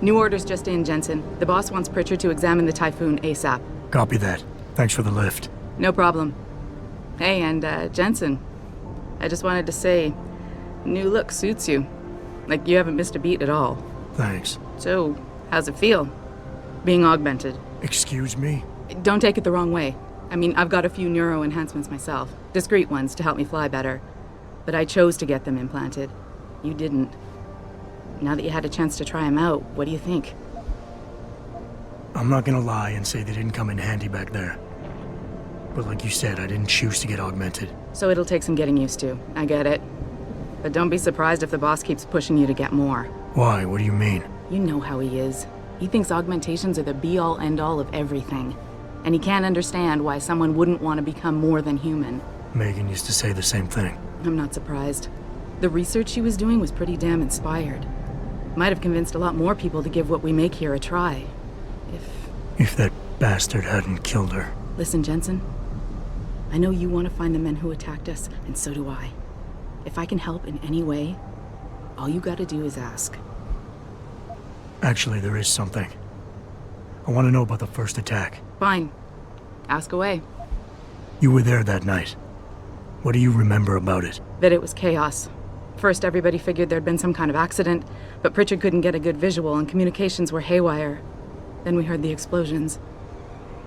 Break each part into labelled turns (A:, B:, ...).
A: New orders just in, Jensen. The boss wants Pritchard to examine the Typhoon ASAP.
B: Copy that. Thanks for the lift.
A: No problem. Hey, and Jensen, I just wanted to say, new look suits you. Like you haven't missed a beat at all.
B: Thanks.
A: So, how's it feel? Being augmented?
B: Excuse me?
A: Don't take it the wrong way. I mean, I've got a few neuro enhancements myself. Discreet ones to help me fly better. But I chose to get them implanted. You didn't. Now that you had a chance to try them out, what do you think?
B: I'm not gonna lie and say they didn't come in handy back there. But like you said, I didn't choose to get augmented.
A: So it'll take some getting used to. I get it. But don't be surprised if the boss keeps pushing you to get more.
B: Why? What do you mean?
A: You know how he is. He thinks augmentations are the be-all, end-all of everything. And he can't understand why someone wouldn't want to become more than human.
B: Megan used to say the same thing.
A: I'm not surprised. The research she was doing was pretty damn inspired. Might have convinced a lot more people to give what we make here a try.
B: If that bastard hadn't killed her.
A: Listen, Jensen. I know you want to find the men who attacked us, and so do I. If I can help in any way, all you gotta do is ask.
B: Actually, there is something. I want to know about the first attack.
A: Fine. Ask away.
B: You were there that night. What do you remember about it?
A: That it was chaos. First, everybody figured there'd been some kind of accident, but Pritchard couldn't get a good visual and communications were haywire. Then we heard the explosions.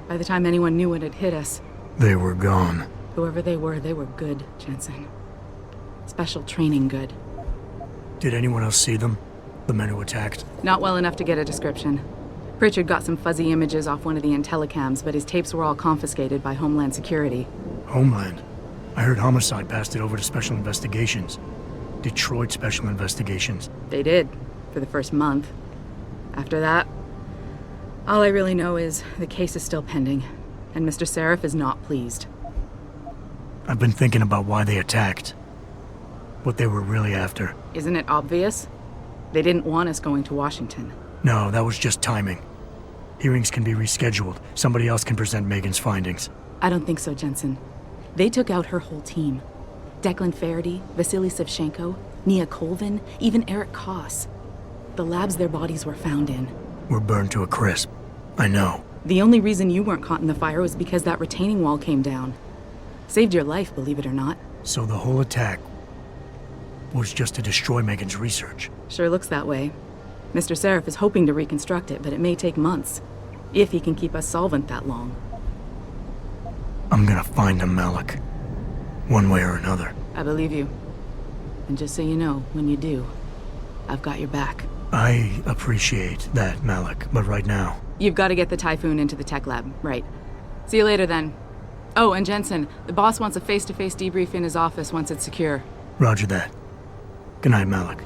A: By the time anyone knew what had hit us...
B: They were gone.
A: Whoever they were good, Jensen. Special training good.
B: Did anyone else see them? The men who attacked?
A: Not well enough to get a description. Pritchard got some fuzzy images off one of the Intellicams, but his tapes were all confiscated by Homeland Security.
B: Homeland? I heard Homicide passed it over to Special Investigations. Detroit Special Investigations.
A: They did, for the first month. After that, all I really know is the case is still pending, and Mr. Sarif is not pleased.
B: I've been thinking about why they attacked. What they were really after.
A: Isn't it obvious? They didn't want us going to Washington.
B: No, that was just timing. Hearings can be rescheduled. Somebody else can present Megan's findings.
A: I don't think so, Jensen. They took out her whole team. Declan Faraday, Vasily Savchenko, Nia Colvin, even Eric Haas. The labs their bodies were found in.
B: Were burned to a crisp. I know.
A: The only reason you weren't caught in the fire was because that retaining wall came down. Saved your life, believe it or not.
B: So the whole attack was just to destroy Megan's research.
A: Sure looks that way. Mr. Sarif is hoping to reconstruct it, but it may take months. If he can keep us solvent that long.
B: I'm gonna find him, Malik. One way or another.
A: I believe you. And just so you know, when you do, I've got your back.
B: I appreciate that, Malik, but right now...
A: You've got to get the Typhoon into the tech lab, right. See you later then. Oh, and Jensen, the boss wants a face-to-face debrief in his office once it's secure.
B: Roger that. Good night, Malik.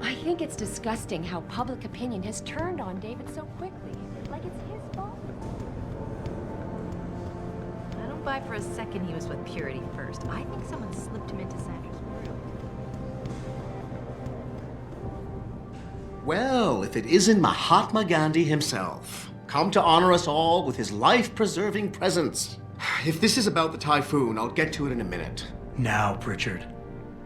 C: I think it's disgusting how public opinion has turned on David so quickly. Like it's his fault.
D: I don't buy for a second he was with Purity first. I think someone slipped him into Sandra's room.
E: Well, if it isn't Mahatma Gandhi himself, come to honor us all with his life-preserving presence. If this is about the Typhoon, I'll get to it in a minute.
B: Now, Pritchard.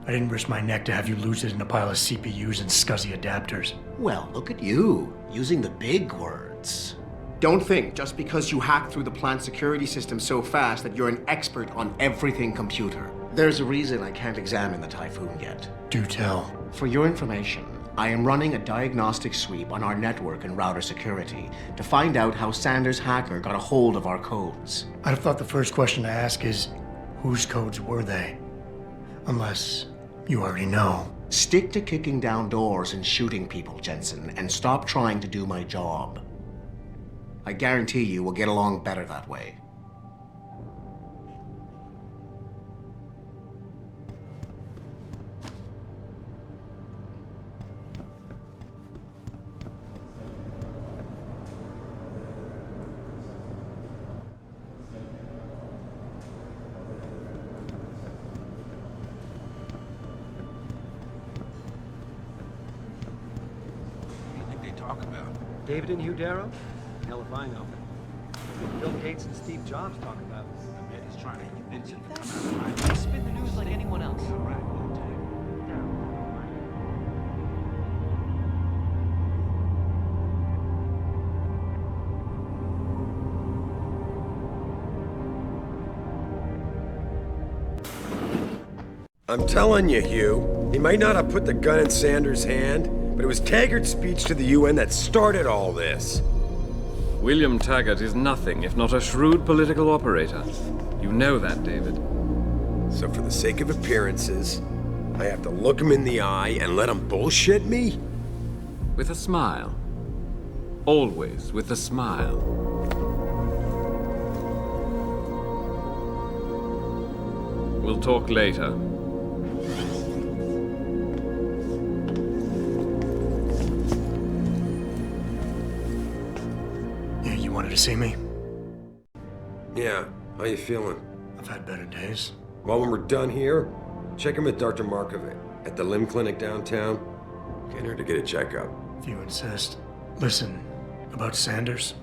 B: I didn't risk my neck to have you lose it in a pile of CPUs and scuzzy adapters.
E: Well, look at you, using the big words. Don't think just because you hacked through the plant security system so fast that you're an expert on everything computer. There's a reason I can't examine the Typhoon yet.
B: Do tell.
E: For your information, I am running a diagnostic sweep on our network and router security to find out how Sanders' hacker got a hold of our codes.
B: I'd have thought the first question to ask is, whose codes were they? Unless you already know.
E: Stick to kicking down doors and shooting people, Jensen, and stop trying to do my job. I guarantee you we'll get along better that way.
F: David and Hugh Darrow? Hell if I know. Bill Gates and Steve Jobs talk about it. I bet he's trying to convince him to come out of
G: They spin the news like anyone else.
F: All right,
H: I'm telling you, Hugh, he might not have put the gun in Sanders' hand, but it was Taggart's speech to the UN that started all this.
I: William Taggart is nothing if not a shrewd political operator. You know that, David.
H: So for the sake of appearances, I have to look him in the eye and let him bullshit me?
I: With a smile. Always with a smile. We'll talk later.
B: Yeah, you wanted to see me?
H: Yeah, how you feeling?
B: I've had better days.
H: Well, when we're done here, check him with Dr. Markovic at the limb clinic downtown. Get her to get a checkup.
B: If you insist. Listen, about Sanders?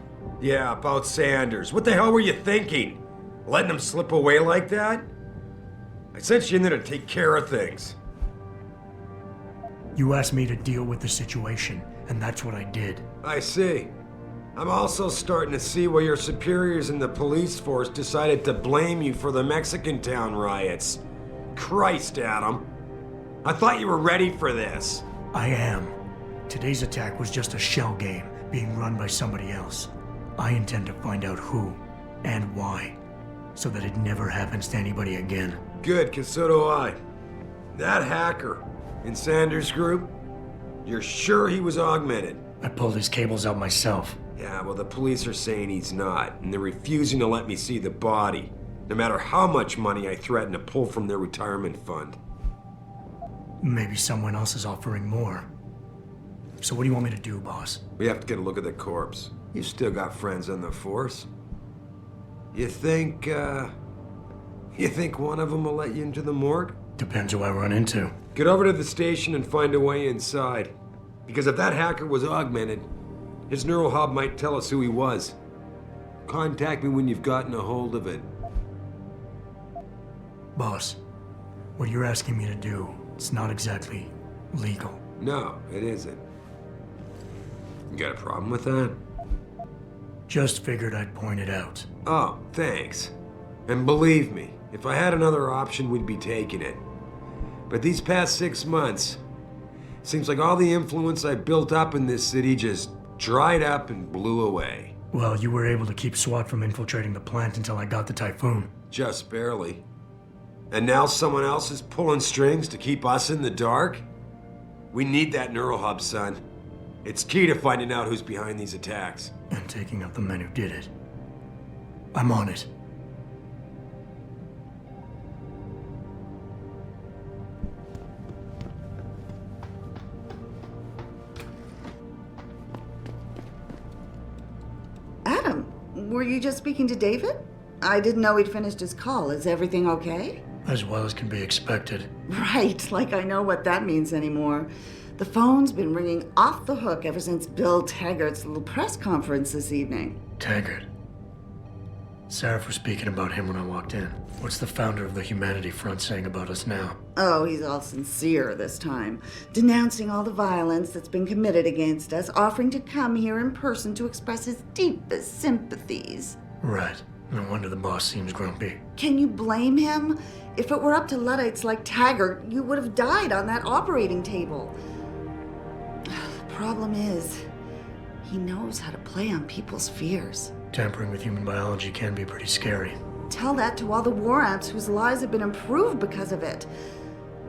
H: Yeah, about Sanders. What the hell were you thinking? Letting him slip away like that? I sent you in there to take care of things.
B: You asked me to deal with the situation, and that's what I did.
H: I see. I'm also starting to see why your superiors in the police force decided to blame you for the Mexican town riots. Christ, Adam. I thought you were ready for this.
B: I am. Today's attack was just a shell game being run by somebody else. I intend to find out who and why, so that it never happens to anybody again.
H: Good, because so do I. That hacker in Sanders' group, you're sure he was augmented?
B: I pulled his cables out myself.
H: Yeah, well, the police are saying he's not, and they're refusing to let me see the body, no matter how much money I threaten to pull from their retirement fund.
B: Maybe someone else is offering more. So what do you want me to do, boss?
H: We have to get a look at the corpse. You've still got friends on the force. You think one of them will let you into the morgue?
B: Depends who I run into.
H: Get over to the station and find a way inside. Because if that hacker was augmented, his neural hub might tell us who he was. Contact me when you've gotten a hold of it.
B: Boss, what you're asking me to do, it's not exactly legal.
H: No, it isn't. You got a problem with that?
B: Just figured I'd point it out.
H: Oh, thanks. And believe me, if I had another option, we'd be taking it. But these past 6 months, seems like all the influence I built up in this city just dried up and blew away.
B: Well, you were able to keep SWAT from infiltrating the plant until I got the Typhoon.
H: Just barely. And now someone else is pulling strings to keep us in the dark? We need that neural hub, son. It's key to finding out who's behind these attacks.
B: And taking out the men who did it. I'm on it.
J: Adam, were you just speaking to David? I didn't know he'd finished his call. Is everything okay?
B: As well as can be expected.
J: Right, like I know what that means anymore. The phone's been ringing off the hook ever since Bill Taggart's little press conference this evening.
B: Taggart. Sarif was speaking about him when I walked in. What's the founder of the Humanity Front saying about us now?
J: Oh, he's all sincere this time, denouncing all the violence that's been committed against us, offering to come here in person to express his deepest sympathies.
B: Right. No wonder the boss seems grumpy.
J: Can you blame him? If it were up to Luddites like Taggart, you would have died on that operating table. The problem is, he knows how to play on people's fears.
B: Tampering with human biology can be pretty scary.
J: Tell that to all the war amps whose lives have been improved because of it.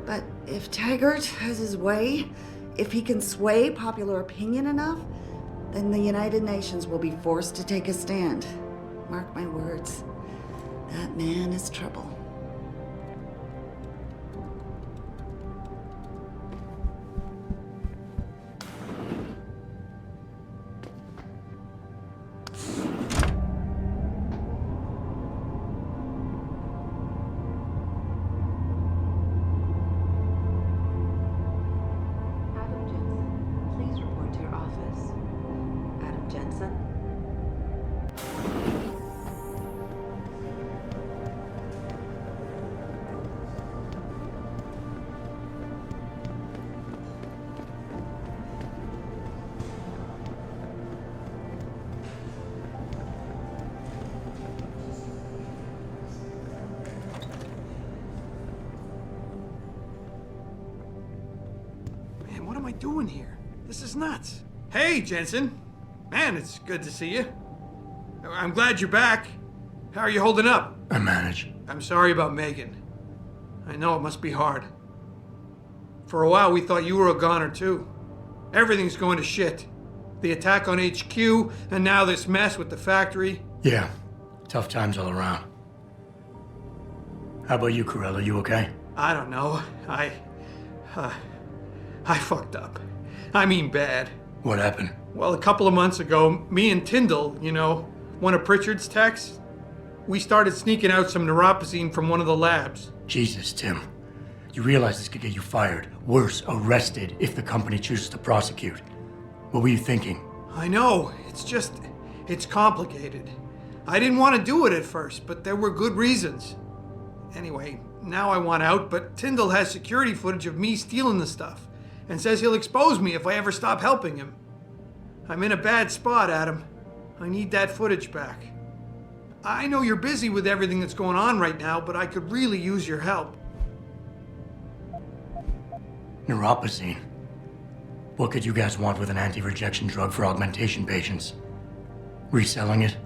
J: But if Taggart has his way, if he can sway popular opinion enough, then the United Nations will be forced to take a stand. Mark my words, that man is trouble.
D: Adam Jensen, please report to your office. Adam Jensen?
F: Man, what am I doing here? This is nuts. Hey, Jensen. Man, it's good to see you. I'm glad you're back. How are you holding up?
B: I manage.
F: I'm sorry about Megan. I know it must be hard. For a while, we thought you were a goner, too. Everything's going to shit. The attack on HQ, and now this mess with the factory.
B: Yeah, tough times all around. How about you, Corella? You okay?
F: I don't know. I fucked up. I mean bad.
B: What happened?
F: Well, a couple of months ago, me and Tindall, you know, one of Pritchard's techs, we started sneaking out some neuropozyne from one of the labs.
B: Jesus, Tim. You realize this could get you fired. Worse, arrested if the company chooses to prosecute. What were you thinking?
F: I know. It's complicated. I didn't want to do it at first, but there were good reasons. Anyway, now I want out, but Tindall has security footage of me stealing the stuff and says he'll expose me if I ever stop helping him. I'm in a bad spot, Adam. I need that footage back. I know you're busy with everything that's going on right now, but I could really use your help.
B: Neuropozyne. What could you guys want with an anti-rejection drug for augmentation patients? Reselling it?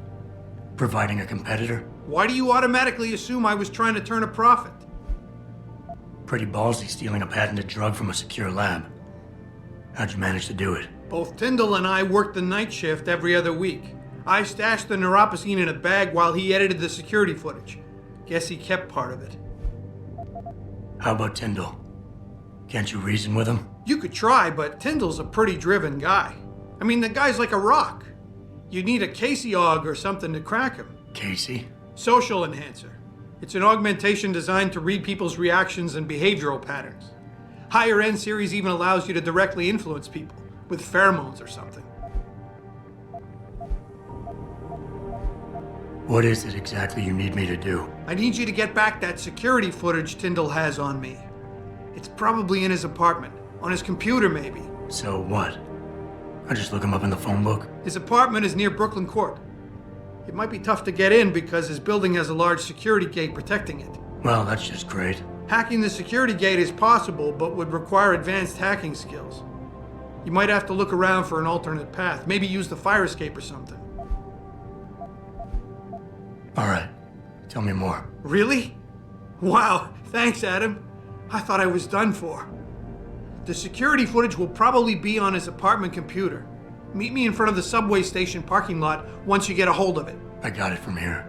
B: Providing a competitor?
F: Why do you automatically assume I was trying to turn a profit?
B: Pretty ballsy stealing a patented drug from a secure lab. How'd you manage to do it?
F: Both Tindall and I worked the night shift every other week. I stashed the neuropozyne in a bag while he edited the security footage. Guess he kept part of it.
B: How about Tindall? Can't you reason with him?
F: You could try, but Tindall's a pretty driven guy. I mean, the guy's like a rock. You'd need a Casey aug or something to crack him.
B: Casey?
F: Social enhancer. It's an augmentation designed to read people's reactions and behavioral patterns. Higher end series even allows you to directly influence people with pheromones or something.
B: What is it exactly you need me to do?
F: I need you to get back that security footage Tindall has on me. It's probably in his apartment. On his computer, maybe.
B: So what? I just look him up in the phone book?
F: His apartment is near Brooklyn Court. It might be tough to get in because his building has a large security gate protecting it.
B: Well, that's just great.
F: Hacking the security gate is possible, but would require advanced hacking skills. You might have to look around for an alternate path. Maybe use the fire escape or something.
B: All right. Tell me more.
F: Really? Wow. Thanks, Adam. I thought I was done for. The security footage will probably be on his apartment computer. Meet me in front of the subway station parking lot once you get a hold of it.
B: I got it from here.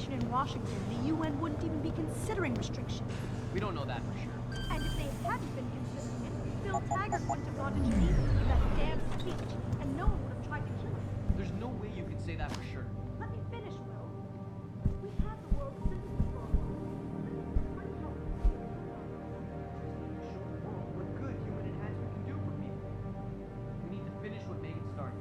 K: In Washington, the UN wouldn't even be considering restrictions.
G: We don't know that for sure.
K: And if they hadn't been considering it, Phil Taggart wouldn't have gone to Geneva to give that damn speech, and no one would have tried to kill him.
G: There's no way you can say that for sure.
K: Let me finish, Will. We have the world's simplest problem.
G: What good human enhancement can do for people. We need to finish what Megan started.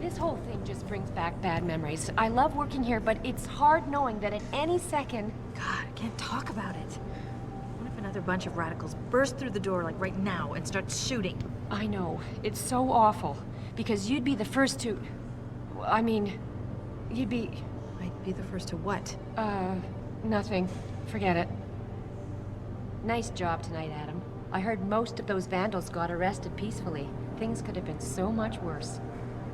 C: This whole thing just brings back bad memories. I love working here, but it's hard knowing that at any second...
D: God, I can't talk about it. What if another bunch of radicals burst through the door, like right now, and start shooting?
C: I know. It's so awful. Because you'd be the first to... I mean, you'd be...
D: I'd be the first to what?
C: Nothing. Forget it. Nice job tonight, Adam. I heard most of those vandals got arrested peacefully. Things could have been so much worse.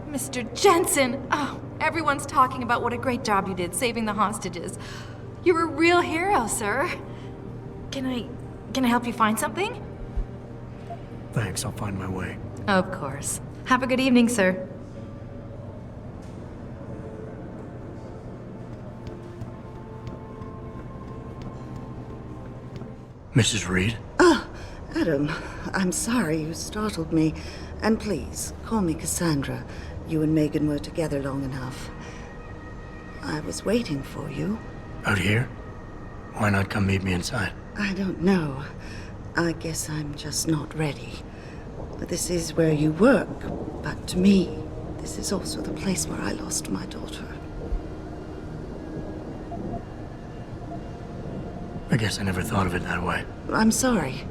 D: Mr. Jensen! Oh, everyone's talking about what a great job you did saving the hostages. You're a real hero, sir. Can I help you find something?
B: Thanks, I'll find my way.
D: Of course. Have a good evening, sir.
B: Mrs. Reed?
J: Adam, I'm sorry you startled me. And please, call me Cassandra. You and Megan were together long enough. I was waiting for you.
B: Out here? Why not come meet me inside?
J: I don't know. I guess I'm just not ready. This is where you work, but to me, this is also the place where I lost my daughter.
B: I guess I never thought of it that way.
J: I'm sorry.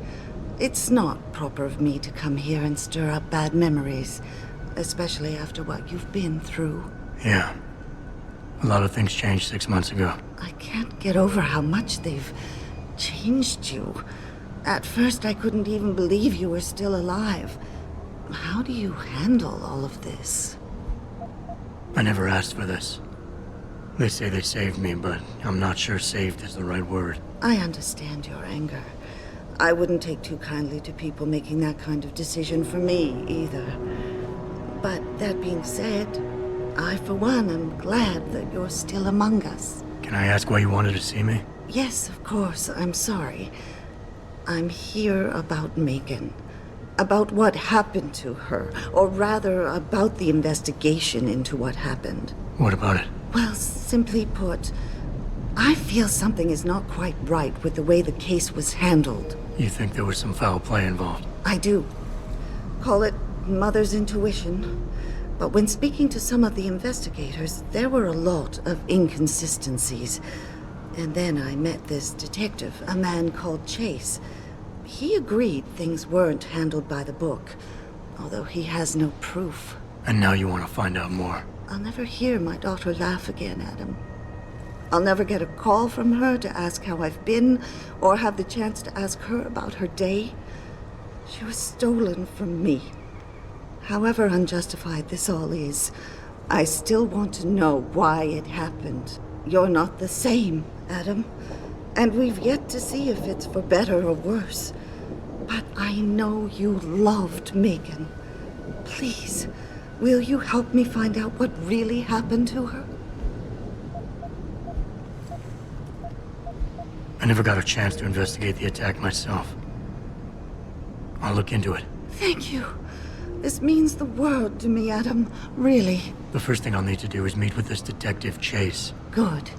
J: It's not proper of me to come here and stir up bad memories, especially after what you've been through.
B: Yeah. A lot of things changed 6 months ago.
J: I can't get over how much they've changed you. At first, I couldn't even believe you were still alive. How do you handle all of this?
B: I never asked for this. They say they saved me, but I'm not sure saved is the right word.
J: I understand your anger. I wouldn't take too kindly to people making that kind of decision for me, either. But that being said, I, for one, am glad that you're still among us.
B: Can I ask why you wanted to see me?
J: Yes, of course. I'm sorry. I'm here about Megan. About what happened to her. Or rather, about the investigation into what happened.
B: What about it?
J: Well, simply put, I feel something is not quite right with the way the case was handled.
B: You think there was some foul play involved?
J: I do. Call it mother's intuition. But when speaking to some of the investigators, there were a lot of inconsistencies. And then I met this detective, a man called Chase. He agreed things weren't handled by the book, although he has no proof.
B: And now you want to find out more?
J: I'll never hear my daughter laugh again, Adam. I'll never get a call from her to ask how I've been, or have the chance to ask her about her day. She was stolen from me. However unjustified this all is, I still want to know why it happened. You're not the same, Adam. And we've yet to see if it's for better or worse. But I know you loved Megan. Please, will you help me find out what really happened to her?
B: I never got a chance to investigate the attack myself. I'll look into it.
J: Thank you. This means the world to me, Adam. Really.
B: The first thing I'll need to do is meet with this detective, Chase.
J: Good.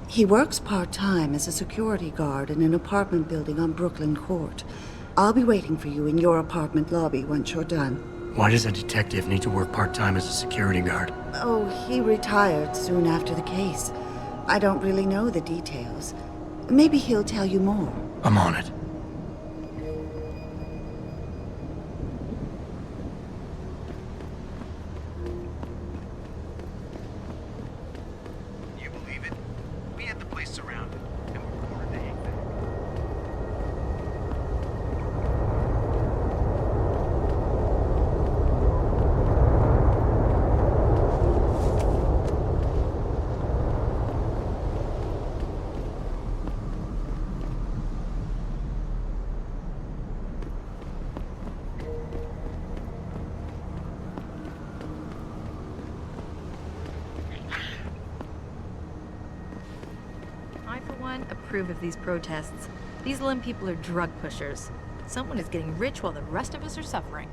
J: He works part-time as a security guard in an apartment building on Brooklyn Court. I'll be waiting for you in your apartment lobby once you're done.
B: Why does a detective need to work part-time as a security guard?
J: Oh, he retired soon after the case. I don't really know the details. Maybe he'll tell you more.
B: I'm on it.
L: You believe it? We had the place surrounded, and we're cornered to hang back.
D: Approve of these protests. These Lim people are drug pushers. Someone is getting rich while the rest of us are suffering.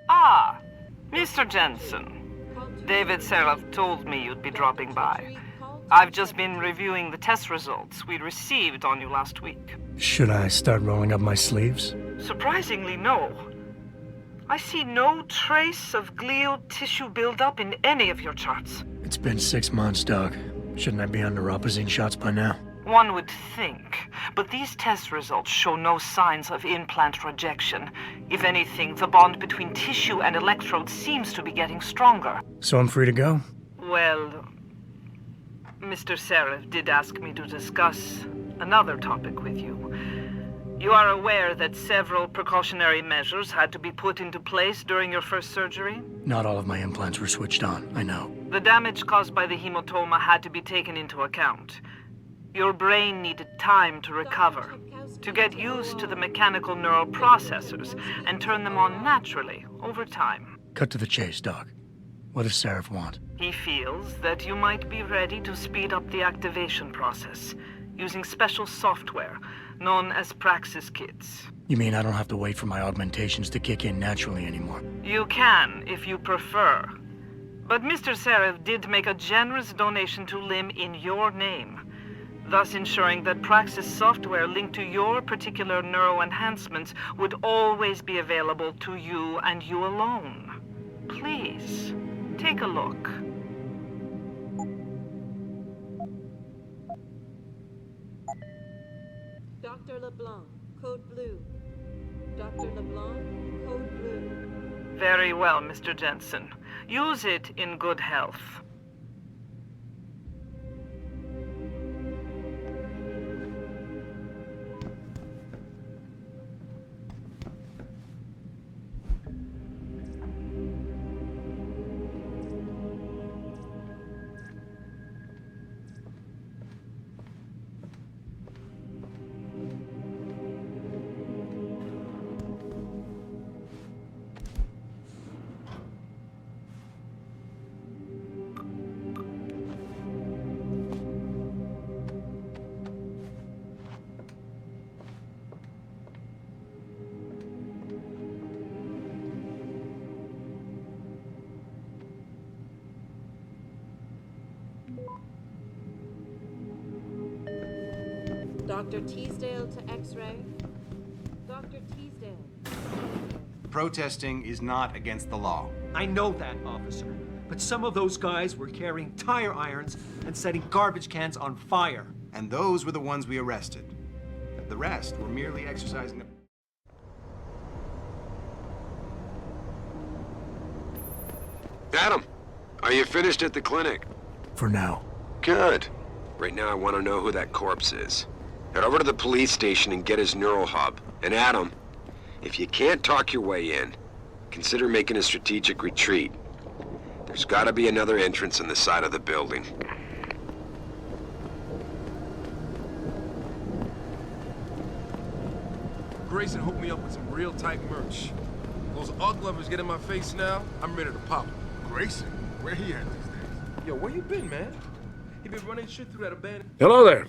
M: Ah, Mr. Jensen. David Sarif told me you'd be dropping by. I've just been reviewing the test results we received on you last week.
B: Should I start rolling up my sleeves?
M: Surprisingly, no. I see no trace of glial tissue buildup in any of your charts.
B: It's been 6 months, Doc. Shouldn't I be on neuropozyne shots by now?
M: One would think, but these test results show no signs of implant rejection. If anything, the bond between tissue and electrodes seems to be getting stronger.
B: So I'm free to go?
M: Well, Mr. Sarif did ask me to discuss another topic with you. You are aware that several precautionary measures had to be put into place during your first surgery?
B: Not all of my implants were switched on, I know.
M: The damage caused by the hematoma had to be taken into account. Your brain needed time to recover, to get used to the mechanical neural processors and turn them on naturally over time.
B: Cut to the chase, Doc. What does Sarif want?
M: He feels that you might be ready to speed up the activation process using special software known as Praxis kits.
B: You mean I don't have to wait for my augmentations to kick in naturally anymore?
M: You can, if you prefer. But Mr. Sarif did make a generous donation to LIM in your name, thus ensuring that Praxis software linked to your particular neuroenhancements would always be available to you and you alone. Please, take a look.
N: Dr. LeBlanc, code blue. Dr. LeBlanc, code blue.
M: Very well, Mr. Jensen. Use it in good health.
N: Dr. Teasdale to X-ray. Dr. Teasdale.
L: Protesting is not against the law.
G: I know that, officer. But some of those guys were carrying tire irons and setting garbage cans on fire.
L: And those were the ones we arrested. The rest were merely exercising the...
H: Adam, are you finished at the clinic?
B: For now.
H: Good. Right now I want to know who that corpse is. Head over to the police station and get his neural hub. And Adam, if you can't talk your way in, consider making a strategic retreat. There's gotta be another entrance on the side of the building.
O: Grayson hooked me up with some real tight merch. Those Ugg lovers get in my face now, I'm ready to pop.
P: Grayson? Where he at these days?
O: Yo, where you been, man? He been running shit through that abandoned...
H: Hello there.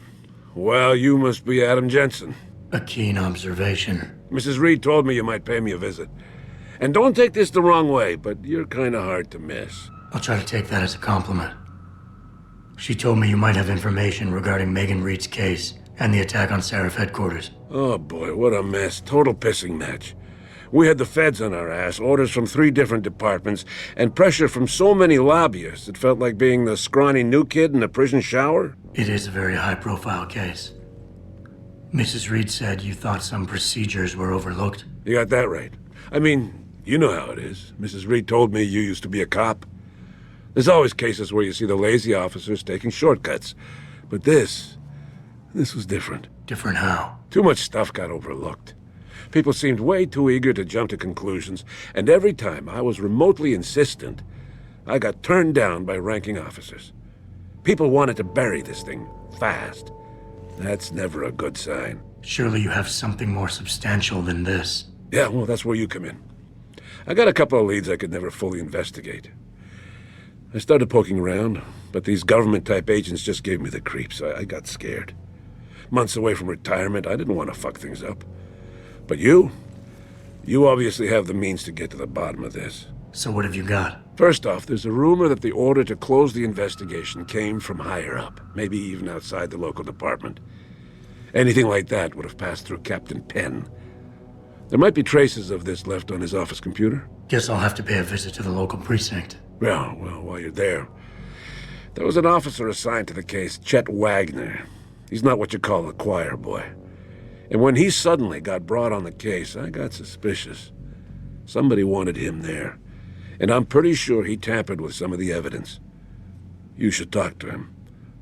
H: Well, you must be Adam Jensen.
B: A keen observation.
H: Mrs. Reed told me you might pay me a visit. And don't take this the wrong way, but you're kinda hard to miss.
B: I'll try to take that as a compliment. She told me you might have information regarding Megan Reed's case and the attack on Sarif headquarters.
H: Oh boy, what a mess. Total pissing match. We had the feds on our ass, orders from 3 different departments, and pressure from so many lobbyists it felt like being the scrawny new kid in a prison shower.
B: It is a very high-profile case. Mrs. Reed said you thought some procedures were overlooked.
H: You got that right. I mean, you know how it is. Mrs. Reed told me you used to be a cop. There's always cases where you see the lazy officers taking shortcuts. But this was different.
B: Different how?
H: Too much stuff got overlooked. People seemed way too eager to jump to conclusions, and every time I was remotely insistent, I got turned down by ranking officers. People wanted to bury this thing fast. That's never a good sign.
B: Surely you have something more substantial than this.
H: Yeah, well, that's where you come in. I got a couple of leads I could never fully investigate. I started poking around, but these government-type agents just gave me the creeps. I got scared. Months away from retirement, I didn't want to fuck things up. But you obviously have the means to get to the bottom of this.
B: So what have you got?
H: First off, there's a rumor that the order to close the investigation came from higher up, maybe even outside the local department. Anything like that would have passed through Captain Penn. There might be traces of this left on his office computer.
B: Guess I'll have to pay a visit to the local precinct.
H: Well, while you're there, there was an officer assigned to the case, Chet Wagner. He's not what you call a choir boy. And when he suddenly got brought on the case, I got suspicious. Somebody wanted him there. And I'm pretty sure he tampered with some of the evidence. You should talk to him.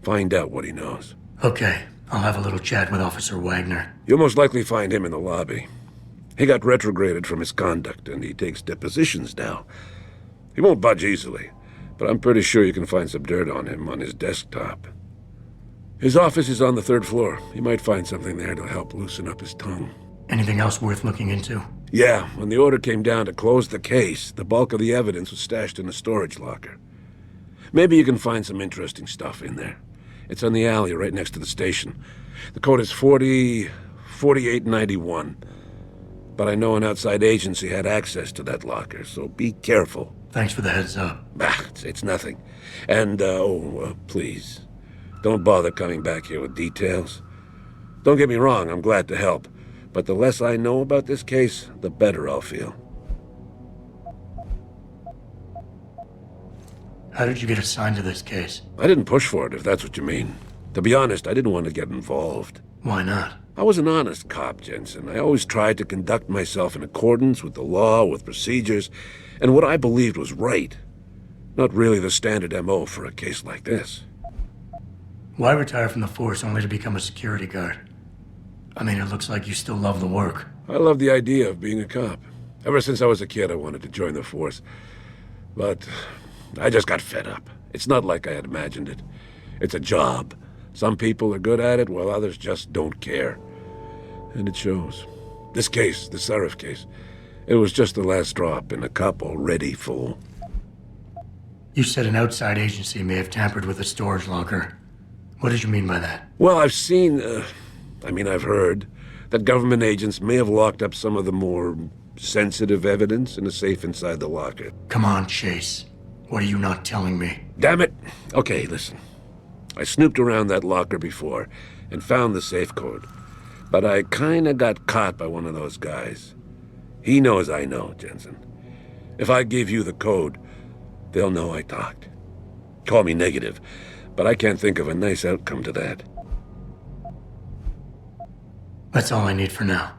H: Find out what he knows.
B: Okay, I'll have a little chat with Officer Wagner.
H: You'll most likely find him in the lobby. He got retrograded from his conduct, and he takes depositions now. He won't budge easily, but I'm pretty sure you can find some dirt on him on his desktop. His office is on the 3rd floor. You might find something there to help loosen up his tongue.
B: Anything else worth looking into?
Q: Yeah, when the order came down to close the case, the bulk of the evidence was stashed in a storage locker. Maybe you can find some interesting stuff in there. It's on the alley right next to the station. The code is 4891. But I know an outside agency had access to that locker, so be careful.
B: Thanks for the heads up.
Q: It's nothing. And, please, don't bother coming back here with details. Don't get me wrong, I'm glad to help. But the less I know about this case, the better I'll feel.
B: How did you get assigned to this case?
Q: I didn't push for it, if that's what you mean. To be honest, I didn't want to get involved.
B: Why not?
Q: I was an honest cop, Jensen. I always tried to conduct myself in accordance with the law, with procedures, and what I believed was right. Not really the standard MO for a case like this.
B: Why retire from the force only to become a security guard? I mean, it looks like you still love the work.
Q: I love the idea of being a cop. Ever since I was a kid, I wanted to join the force. But I just got fed up. It's not like I had imagined it. It's a job. Some people are good at it, while others just don't care. And it shows. This case, the Sarif case, it was just the last drop in a cup already full.
B: You said an outside agency may have tampered with the storage locker. What did you mean by that?
Q: Well, I've heard that government agents may have locked up some of the more sensitive evidence in a safe inside the locker.
B: Come on, Chase. What are you not telling me?
Q: Damn it! Okay, listen. I snooped around that locker before and found the safe code. But I kinda got caught by one of those guys. He knows I know, Jensen. If I give you the code, they'll know I talked. Call me negative, but I can't think of a nice outcome to that.
B: That's all I need for now.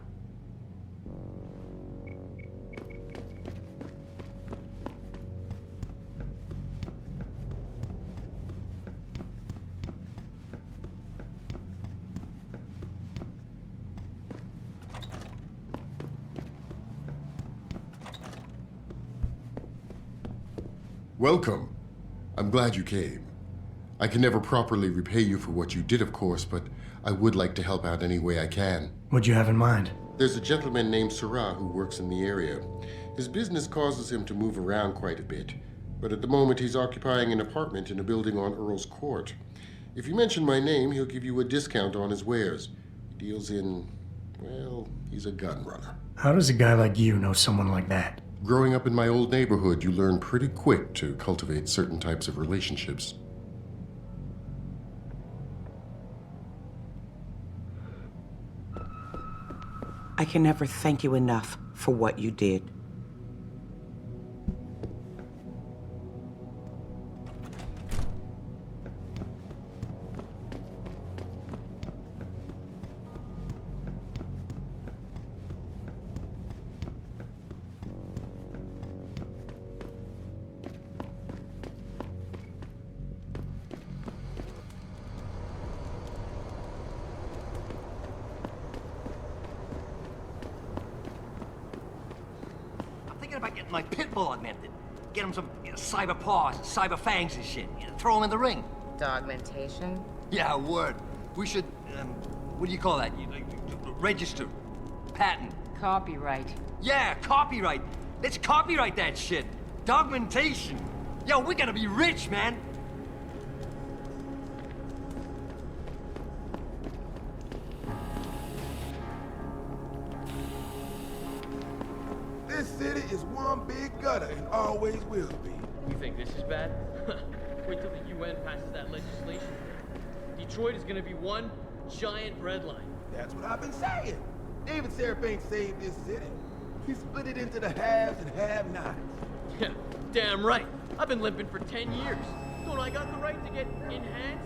P: Welcome. I'm glad you came. I can never properly repay you for what you did, of course, but I would like to help out any way I can.
B: What'd you have in mind?
P: There's a gentleman named Sarah who works in the area. His business causes him to move around quite a bit, but at the moment he's occupying an apartment in a building on Earl's Court. If you mention my name, he'll give you a discount on his wares. He deals in, well, he's a gun runner.
B: How does a guy like you know someone like that?
P: Growing up in my old neighborhood, you learn pretty quick to cultivate certain types of relationships.
R: I can never thank you enough for what you did.
S: About getting my pit bull augmented. Get him some cyber paws, cyber fangs and shit. Throw him in the ring.
C: Dogmentation?
S: Yeah, word. We should, what do you call that? Register. Patent.
C: Copyright.
S: Yeah, copyright. Let's copyright that shit. Dogmentation. Yo, we gotta be rich, man.
O: This city is one big gutter and always will be.
T: You think this is bad? Wait till the UN passes that legislation. Detroit is gonna be one giant red line.
O: That's what I've been saying. David Sarif ain't saved this city. He split it into the haves and have-nots.
T: Yeah, damn right. I've been limping for 10 years. Don't I got the right to get enhanced?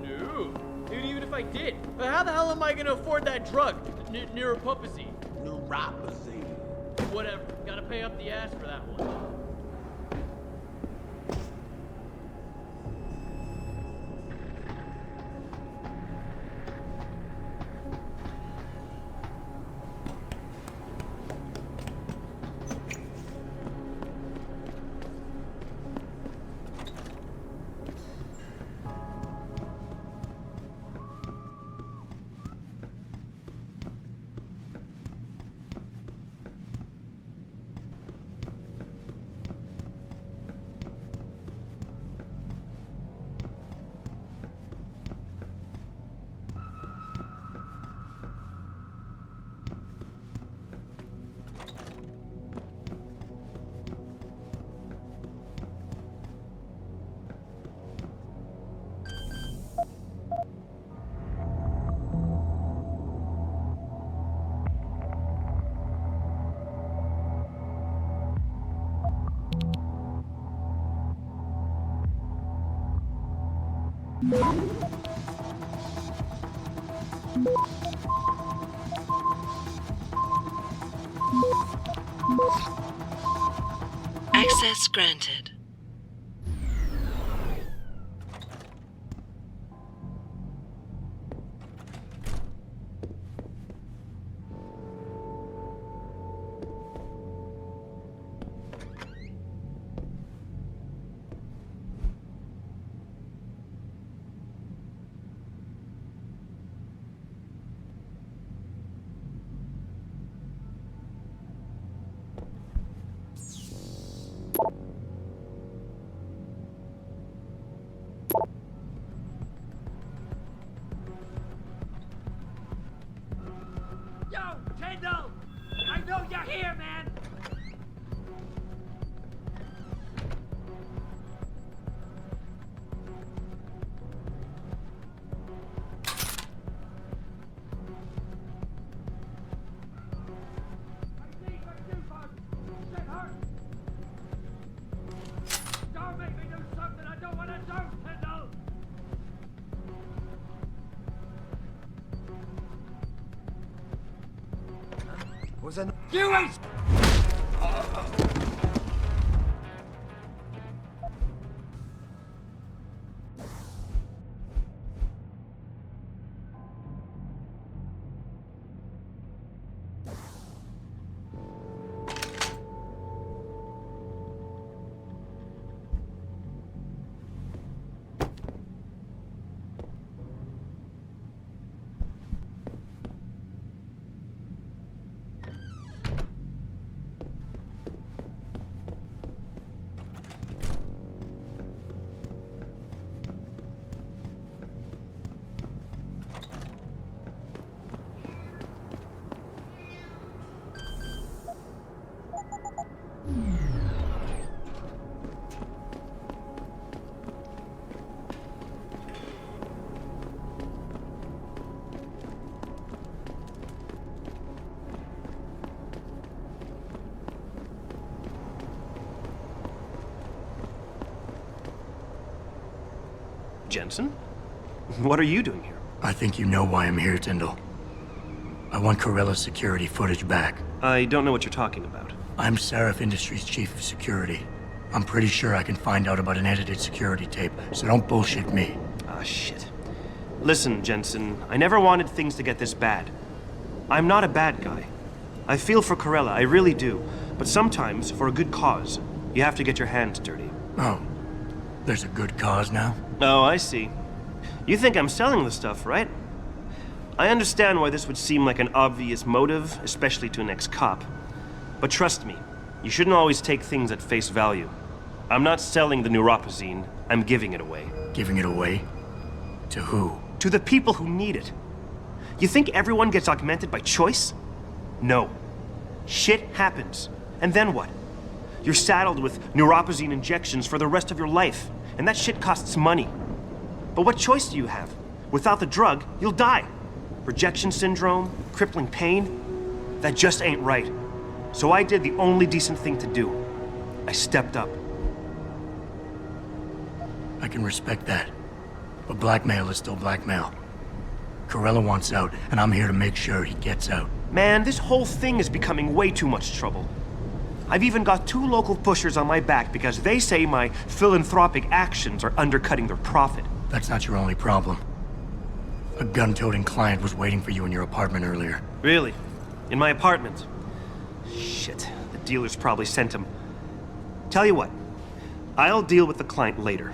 T: No. And even if I did, how the hell am I gonna afford that drug? Neuropathy.
O: Neuropathy.
T: Whatever. Gotta pay up the ass for that one.
U: Access granted.
S: Yo, Tindall! I know you're here, man! Don't make me do something I don't want to do, Tindall!
L: Was that?
S: You ain't...
V: Jensen? What are you doing here?
B: I think you know why I'm here, Tindall. I want Corella's security footage back.
V: I don't know what you're talking about.
B: I'm Sarif Industries' chief of security. I'm pretty sure I can find out about an edited security tape, so don't bullshit me.
V: Ah, shit. Listen, Jensen, I never wanted things to get this bad. I'm not a bad guy. I feel for Corella, I really do. But sometimes, for a good cause, you have to get your hands dirty.
B: Oh, there's a good cause now?
V: Oh, I see. You think I'm selling the stuff, right? I understand why this would seem like an obvious motive, especially to an ex-cop. But trust me, you shouldn't always take things at face value. I'm not selling the neuropazine, I'm giving it away.
B: Giving it away? To who?
V: To the people who need it. You think everyone gets augmented by choice? No. Shit happens. And then what? You're saddled with neuropazine injections for the rest of your life, and that shit costs money. But what choice do you have? Without the drug, you'll die. Rejection syndrome, crippling pain, that just ain't right. So I did the only decent thing to do. I stepped up.
B: I can respect that. But blackmail is still blackmail. Corella wants out, and I'm here to make sure he gets out.
V: Man, this whole thing is becoming way too much trouble. I've even got 2 local pushers on my back because they say my philanthropic actions are undercutting their profit.
B: That's not your only problem. A gun-toting client was waiting for you in your apartment earlier.
V: Really? In my apartment? Shit, the dealers probably sent him. Tell you what, I'll deal with the client later.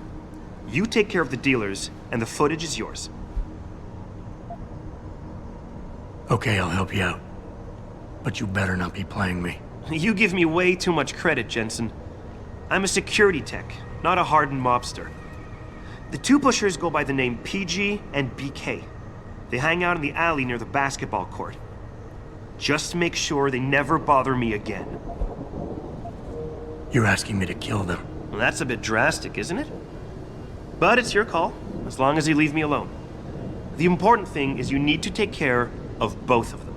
V: You take care of the dealers, and the footage is yours.
B: Okay, I'll help you out. But you better not be playing me.
V: You give me way too much credit, Jensen. I'm a security tech, not a hardened mobster. The 2 pushers go by the name PG and BK. They hang out in the alley near the basketball court. Just make sure they never bother me again.
B: You're asking me to kill them.
V: Well, that's a bit drastic, isn't it? But it's your call, as long as you leave me alone. The important thing is you need to take care of both of them.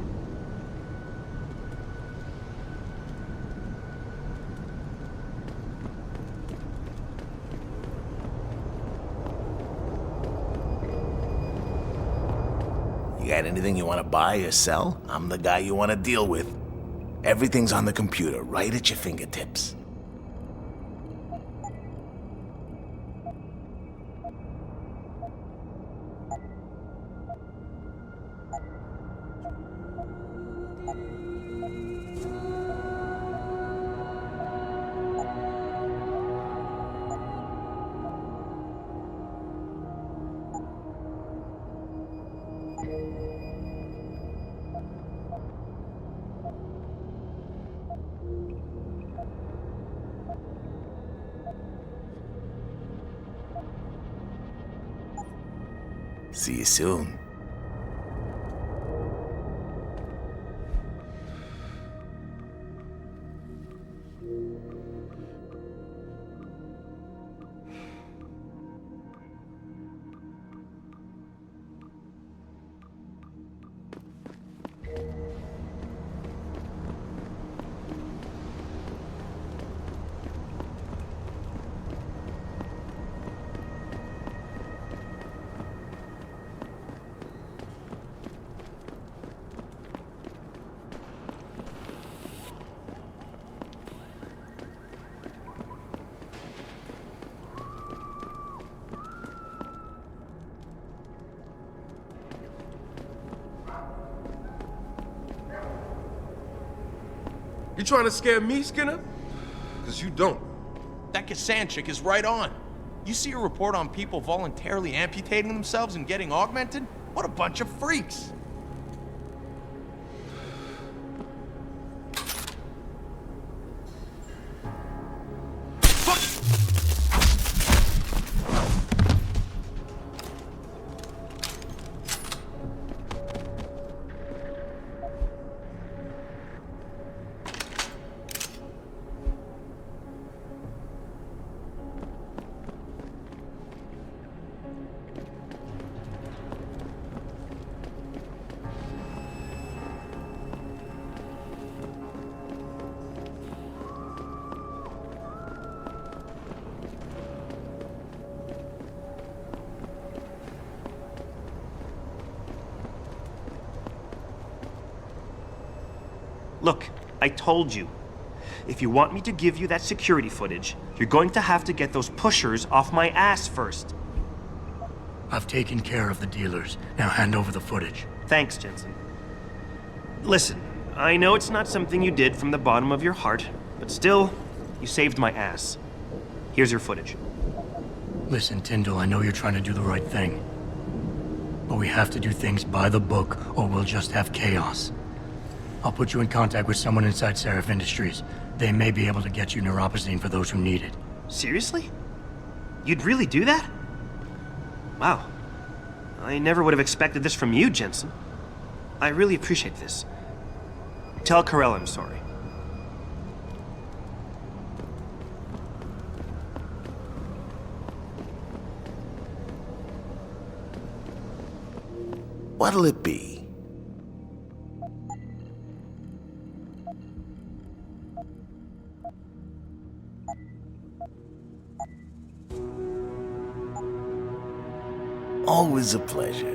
A: got anything you want to buy or sell? I'm the guy you want to deal with. Everything's on the computer, right at your fingertips. See you soon.
O: You trying to scare me, Skinner? Because you don't. That Cassandra chick is right on. You see a report on people voluntarily amputating themselves and getting augmented? What a bunch of freaks.
V: Look, I told you. If you want me to give you that security footage, you're going to have to get those pushers off my ass first.
B: I've taken care of the dealers. Now hand over the footage.
V: Thanks, Jensen. Listen, I know it's not something you did from the bottom of your heart, but still, you saved my ass. Here's your footage.
B: Listen, Tindall, I know you're trying to do the right thing. But we have to do things by the book, or we'll just have chaos. I'll put you in contact with someone inside Sarif Industries. They may be able to get you neuropozyne for those who need it.
V: Seriously? You'd really do that? Wow. I never would have expected this from you, Jensen. I really appreciate this. Tell Carell I'm sorry.
A: What'll it be? Always a pleasure.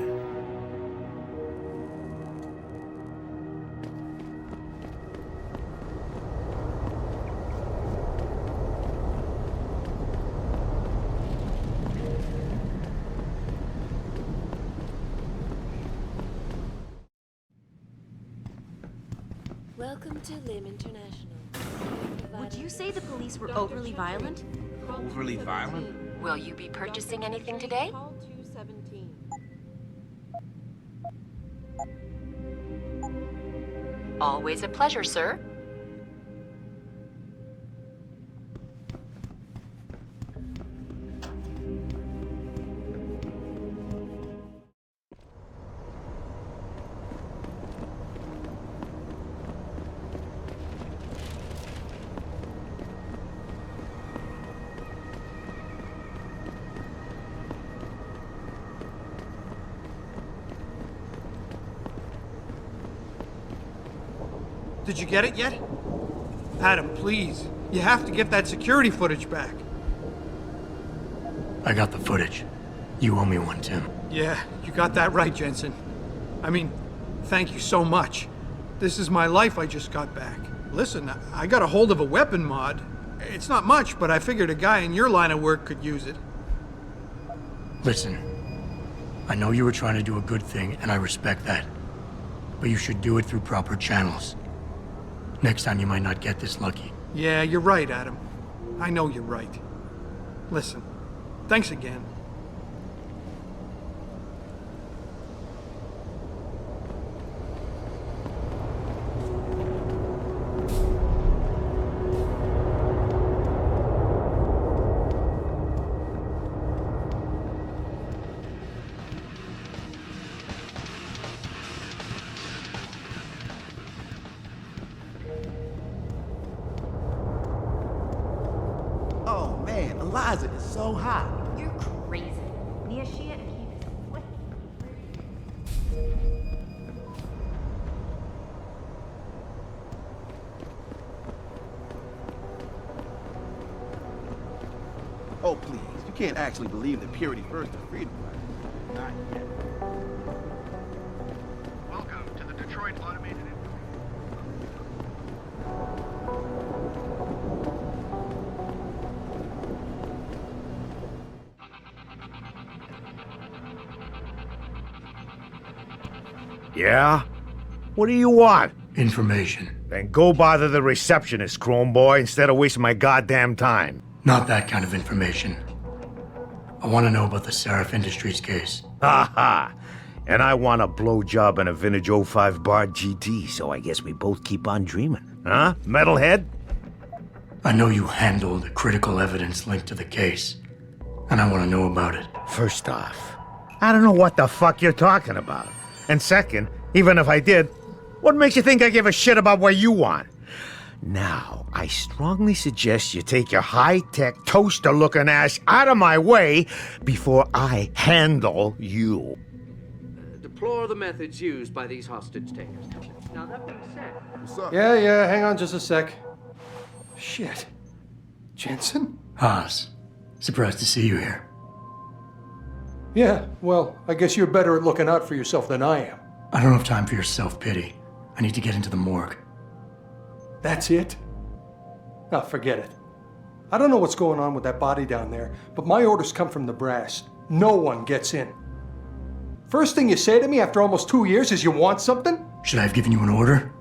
U: Welcome to Lim International.
C: Would you say the police were overly violent?
L: Overly violent?
C: Will you be purchasing anything today? Always a pleasure, sir.
F: Did you get it yet? Adam, please. You have to get that security footage back.
B: I got the footage. You owe me one, Tim.
F: Yeah, you got that right, Jensen. I mean, thank you so much. This is my life I just got back. Listen, I got a hold of a weapon mod. It's not much, but I figured a guy in your line of work could use it.
B: Listen, I know you were trying to do a good thing, and I respect that. But you should do it through proper channels. Next time you might not get this lucky.
F: Yeah, you're right, Adam. I know you're right. Listen, thanks again.
A: Oh man, Eliza is so hot.
K: You're crazy. Nia Shia and keep it sweaty.
L: Oh, please. You can't actually believe that purity first and freedom first. Not yet. Welcome to the Detroit Automated
E: Yeah? What do you want?
B: Information.
E: Then go bother the receptionist, Chrome Boy, instead of wasting my goddamn time.
B: Not that kind of information. I want to know about the Sarif Industries case.
E: Ha ha! And I want a blowjob and a vintage 05 Bart GT, so I guess we both keep on dreaming. Huh, metalhead?
B: I know you handled critical evidence linked to the case, and I want to know about it.
E: First off, I don't know what the fuck you're talking about. And second, even if I did, what makes you think I give a shit about what you want? Now, I strongly suggest you take your high-tech, toaster-looking ass out of my way before I handle you.
I: Deplore the methods used by these hostage takers. Now, that being said...
L: What's up?
F: Yeah, hang on just a sec. Shit. Jensen?
B: Haas, surprised to see you here.
W: Yeah, well, I guess you're better at looking out for yourself than I am.
B: I don't have time for your self-pity. I need to get into the morgue.
W: That's it? Oh, forget it. I don't know what's going on with that body down there, but my orders come from the brass. No one gets in. First thing you say to me after almost 2 years is you want something?
B: Should I have given you an order?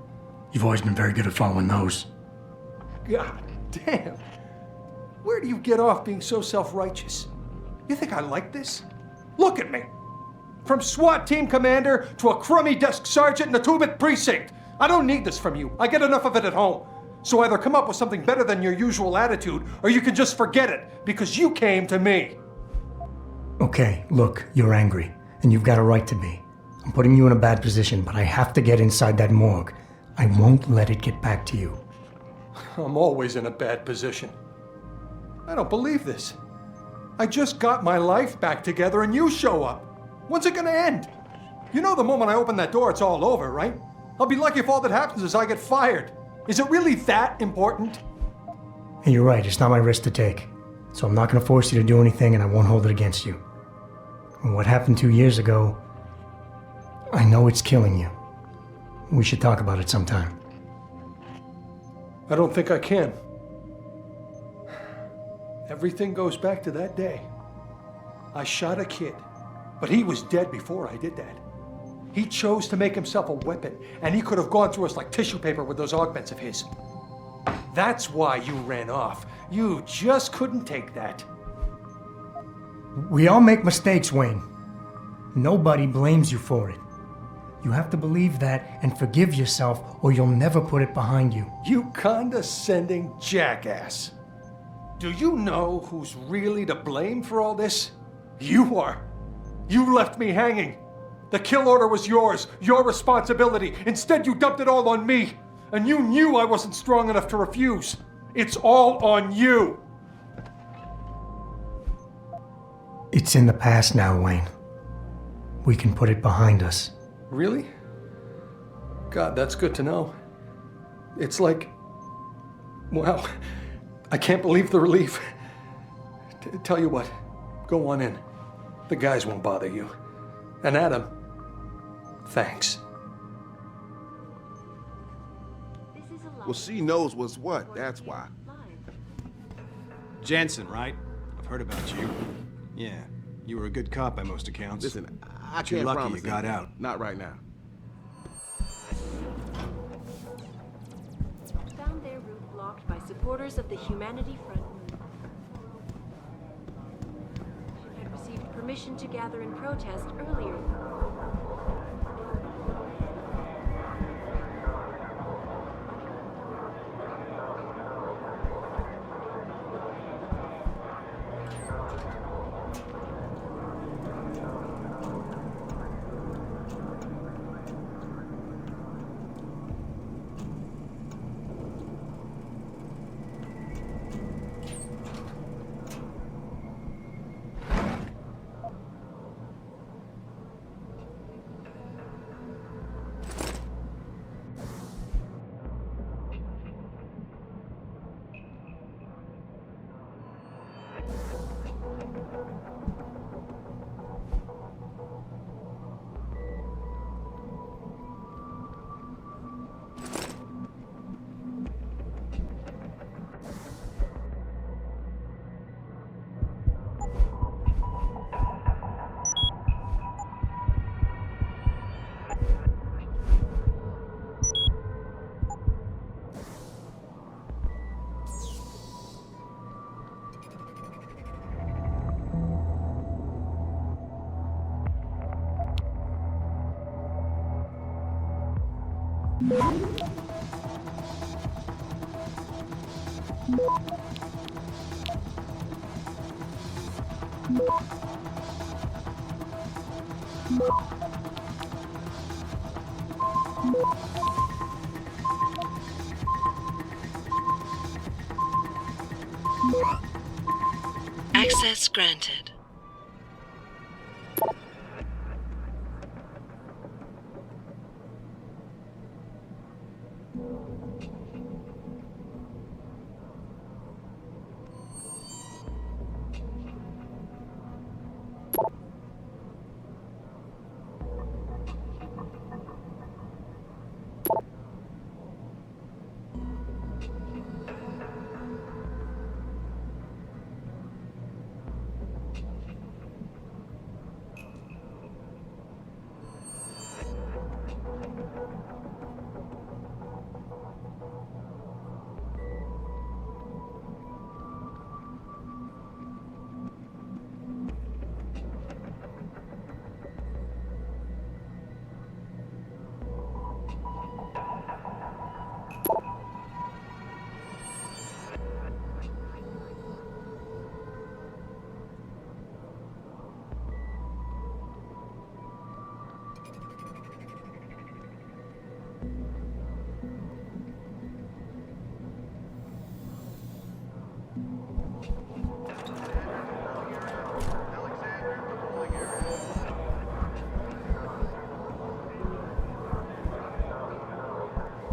B: You've always been very good at following those.
W: God damn. Where do you get off being so self-righteous? You think I like this? Look at me. From SWAT team commander to a crummy desk sergeant in the 2-bit precinct. I don't need this from you. I get enough of it at home. So either come up with something better than your usual attitude, or you can just forget it, because you came to me.
B: Okay, look, you're angry, and you've got a right to be. I'm putting you in a bad position, but I have to get inside that morgue. I won't let it get back to you.
W: I'm always in a bad position. I don't believe this. I just got my life back together and you show up. When's it gonna end? You know the moment I open that door, it's all over, right? I'll be lucky if all that happens is I get fired. Is it really that important?
B: And you're right, it's not my risk to take. So I'm not gonna force you to do anything and I won't hold it against you. And what happened 2 years ago, I know it's killing you. We should talk about it sometime.
W: I don't think I can. Everything goes back to that day. I shot a kid, but he was dead before I did that. He chose to make himself a weapon, and he could have gone through us like tissue paper with those augments of his. That's why you ran off. You just couldn't take that.
B: We all make mistakes, Wayne. Nobody blames you for it. You have to believe that and forgive yourself, or you'll never put it behind you.
W: You condescending jackass. Do you know who's really to blame for all this? You are. You left me hanging. The kill order was yours, your responsibility. Instead, you dumped it all on me. And you knew I wasn't strong enough to refuse. It's all on you.
B: It's in the past now, Wayne. We can put it behind us.
W: Really? God, that's good to know. It's like... Wow. I can't believe the relief. Tell you what, go on in. The guys won't bother you. And Adam, Thanks.
L: Well, she knows what's what, that's why.
D: Jensen, right? I've heard about you. Yeah, you were a good cop by most accounts.
L: Listen, I
D: But you're
L: can't
D: lucky
L: promise
D: you got
L: anything.
D: out.
L: Not right now.
C: Found their route blocked by supporters of the Humanity Front movement. Had received permission to gather in protest earlier.
U: Access granted.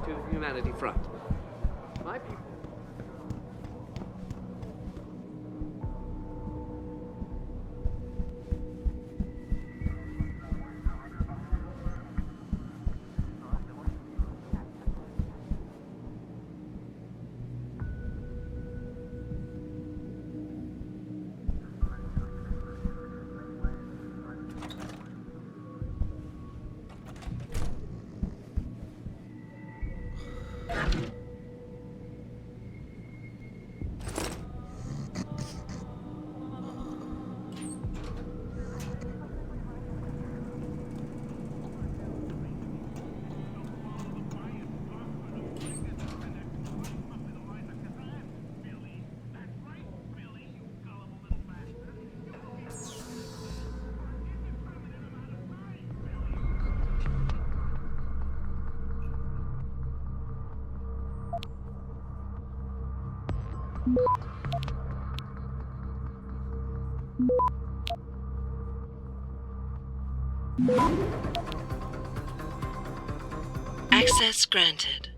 I: To the Humanity Front. My people.
U: Access granted.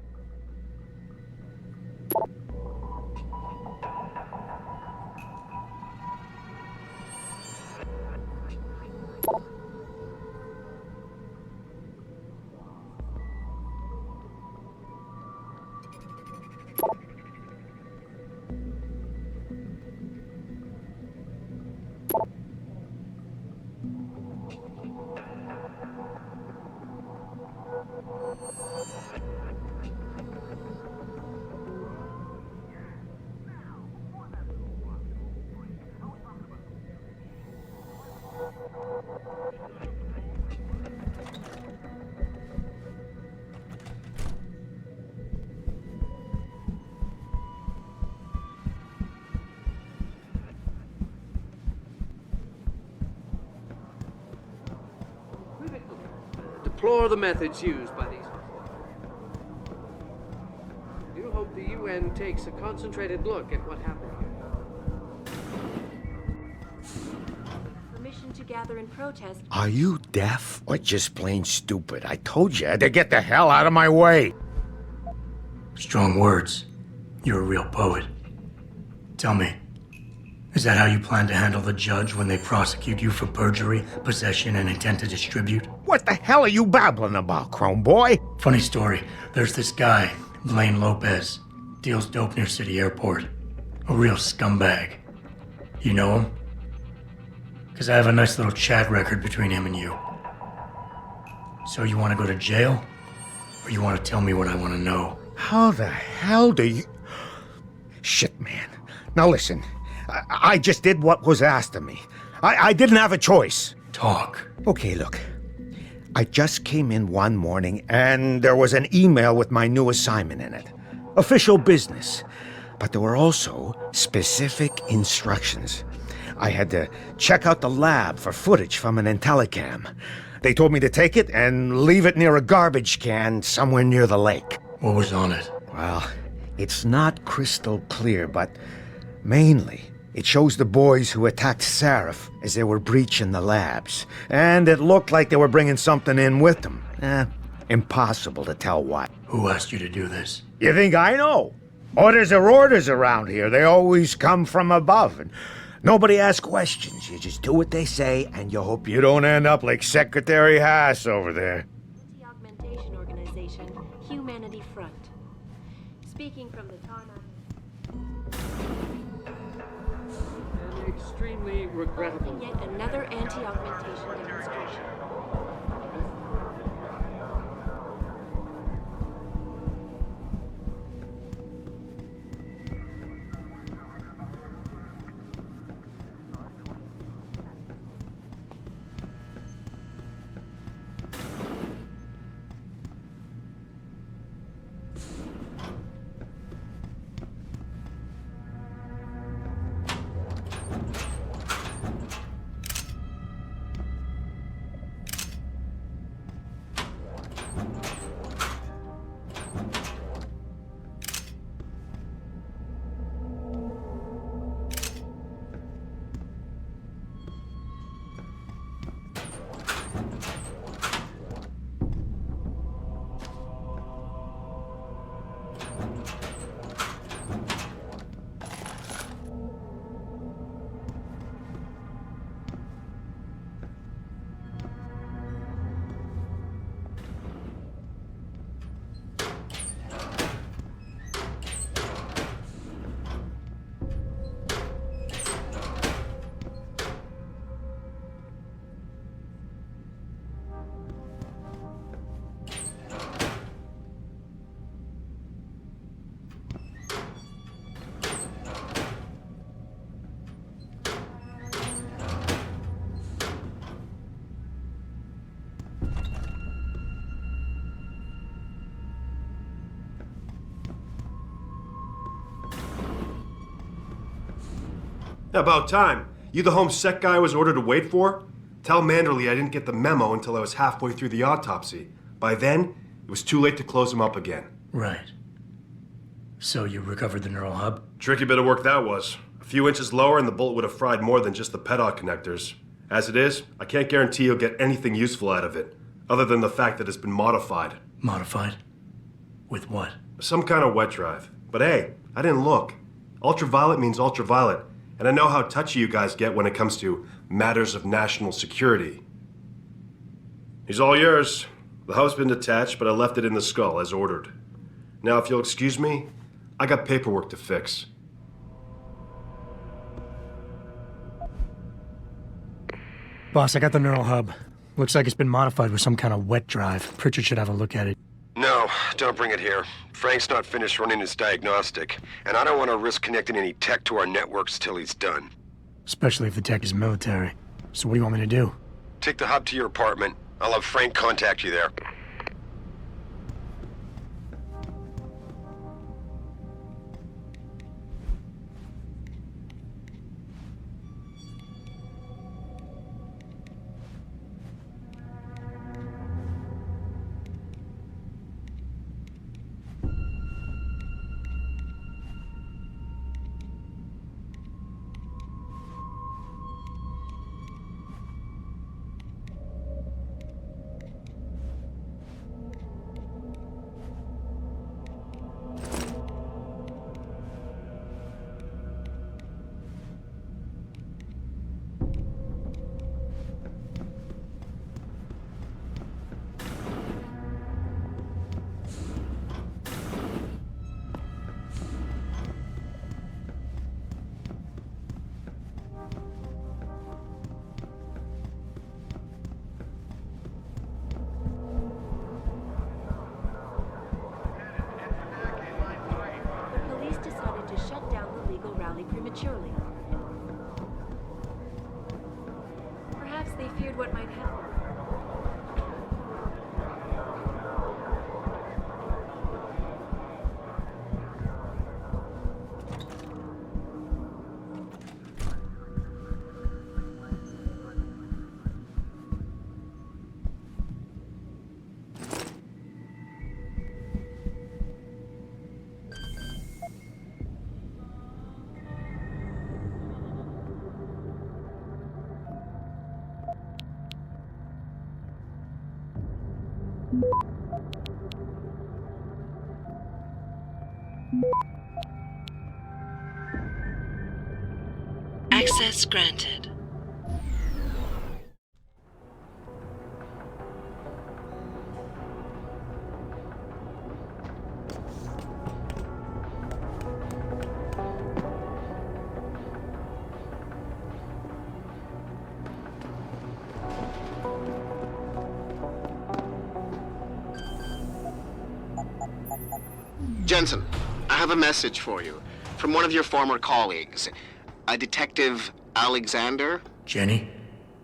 I: deplore the methods used by these. I do hope the UN takes a concentrated look at what happened here.
C: Permission to gather and protest.
E: Are you deaf or just plain stupid? I told you to get the hell out of my way.
B: Strong words. You're a real poet. Tell me, is that how you plan to handle the judge when they prosecute you for perjury, possession, and intent to distribute?
E: What the hell are you babbling about, Chrome Boy?
B: Funny story. There's this guy, Blaine Lopez, deals dope near City Airport. A real scumbag. You know him? Because I have a nice little chat record between him and you. So you want to go to jail? Or you want to tell me what I want to know?
E: How the hell do you... Shit, man. Now listen, I just did what was asked of me. I didn't have a choice.
B: Talk.
E: Okay, look. I just came in one morning and there was an email with my new assignment in it. Official business. But there were also specific instructions. I had to check out the lab for footage from an Intellicam. They told me to take it and leave it near a garbage can somewhere near the lake.
B: What was on it?
E: Well, it's not crystal clear, but mainly it shows the boys who attacked Sarif as they were breaching the labs. And it looked like they were bringing something in with them. Impossible to tell what.
B: Who asked you to do this?
E: You think I know? Orders are orders around here. They always come from above. And nobody asks questions. You just do what they say, and you hope you don't end up like Secretary Haas over there.
C: Augmentation organization, Humanity Front. Speaking from the tarmac.
I: An extremely regrettable.
C: And yet another anti-augmentation demonstration.
J: About time. You the home sec guy I was ordered to wait for? Tell Manderley I didn't get the memo until I was halfway through the autopsy. By then, it was too late to close him up again.
B: Right. So you recovered the neural hub?
J: Tricky bit of work that was. A few inches lower and the bullet would have fried more than just the pedal connectors. As it is, I can't guarantee you'll get anything useful out of it, other than the fact that it's been modified.
B: Modified? With what?
J: Some kind of wet drive. But hey, I didn't look. Ultraviolet means ultraviolet. And I know how touchy you guys get when it comes to matters of national security. He's all yours. The hub's been detached, but I left it in the skull as ordered. Now, if you'll excuse me, I got paperwork to fix.
B: Boss, I got the neural hub. Looks like it's been modified with some kind of wet drive. Pritchard should have a look at it.
H: No, don't bring it here. Frank's not finished running his diagnostic, and I don't want to risk connecting any tech to our networks till he's done.
B: Especially if the tech is military. So what do you want me to do?
H: Take the hub to your apartment. I'll have Frank contact you there.
C: prematurely. Perhaps they feared what might happen.
U: Access granted.
A: Jensen, I have a message for you from one of your former colleagues, a Detective Alexander.
B: Jenny?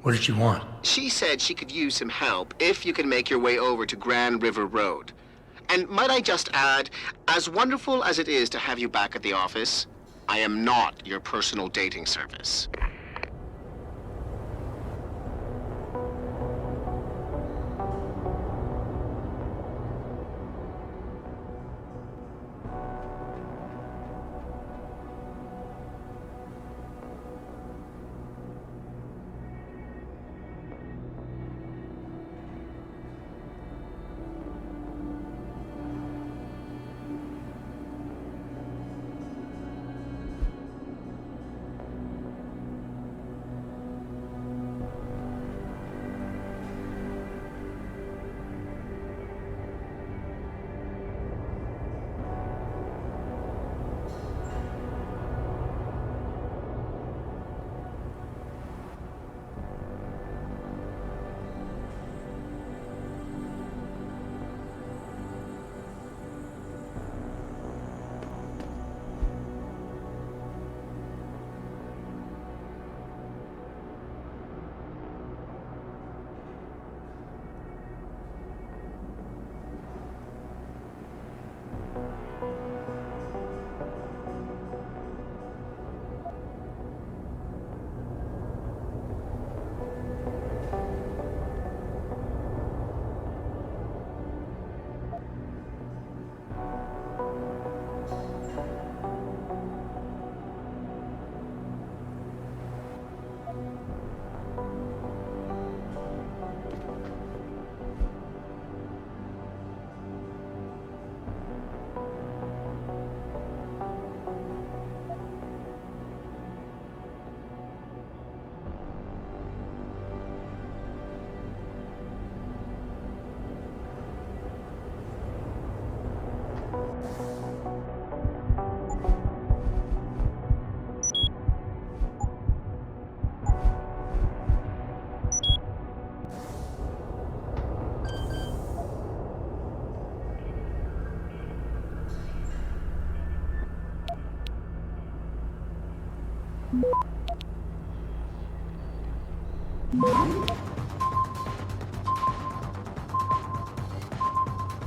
B: What did she want?
A: She said she could use some help if you can make your way over to Grand River Road. And might I just add, as wonderful as it is to have you back at the office, I am not your personal dating service.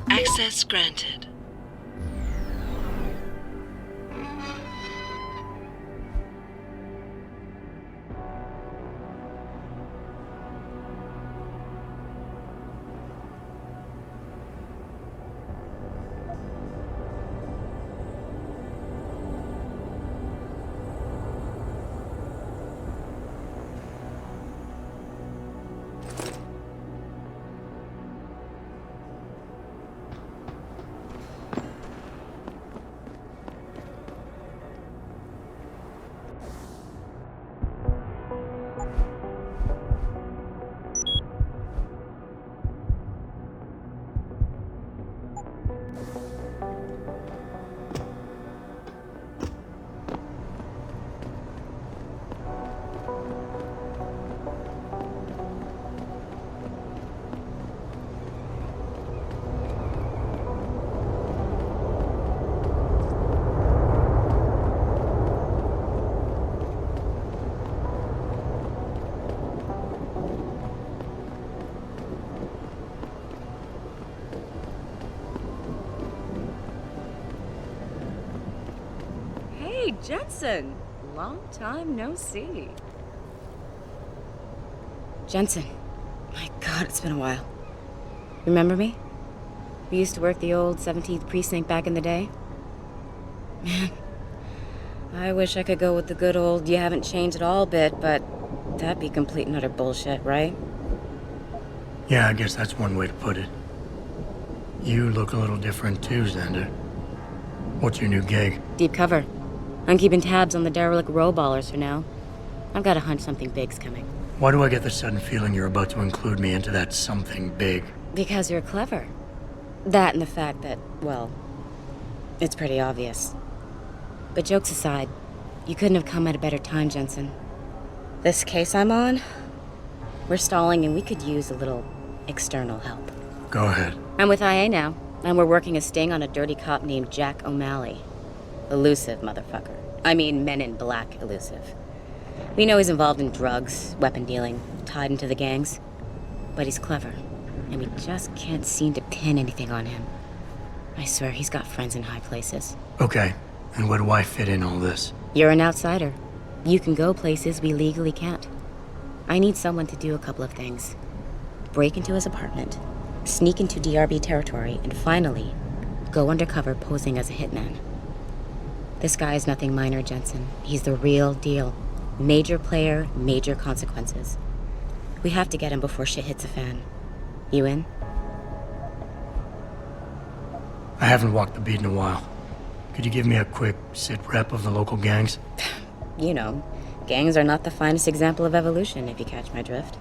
U: Access granted.
G: Jensen! Long time no see. Jensen. My God, it's been a while. Remember me? We used to work the old 17th precinct back in the day. Man, I wish I could go with the good old you haven't changed at all bit, but that'd be complete and utter bullshit, right?
B: Yeah, I guess that's one way to put it. You look a little different too, Xander. What's your new gig?
G: Deep cover. I'm keeping tabs on the derelict row ballers for now. I've got a hunch something big's coming.
B: Why do I get the sudden feeling you're about to include me into that something big?
G: Because you're clever. That and the fact that, well, it's pretty obvious. But jokes aside, you couldn't have come at a better time, Jensen. This case I'm on, we're stalling and we could use a little external help.
B: Go ahead.
G: I'm with IA now, and we're working a sting on a dirty cop named Jack O'Malley. Elusive motherfucker. I mean, Men in Black elusive. We know he's involved in drugs, weapon dealing, tied into the gangs. But he's clever, and we just can't seem to pin anything on him. I swear he's got friends in high places.
B: Okay, and where do I fit in all this?
G: You're an outsider. You can go places we legally can't. I need someone to do a couple of things. Break into his apartment, sneak into DRB territory, and finally, go undercover posing as a hitman. This guy is nothing minor, Jensen. He's the real deal. Major player, major consequences. We have to get him before shit hits the fan. You in?
B: I haven't walked the beat in a while. Could you give me a quick sit-rep of the local gangs?
G: You know, gangs are not the finest example of evolution, if you catch my drift.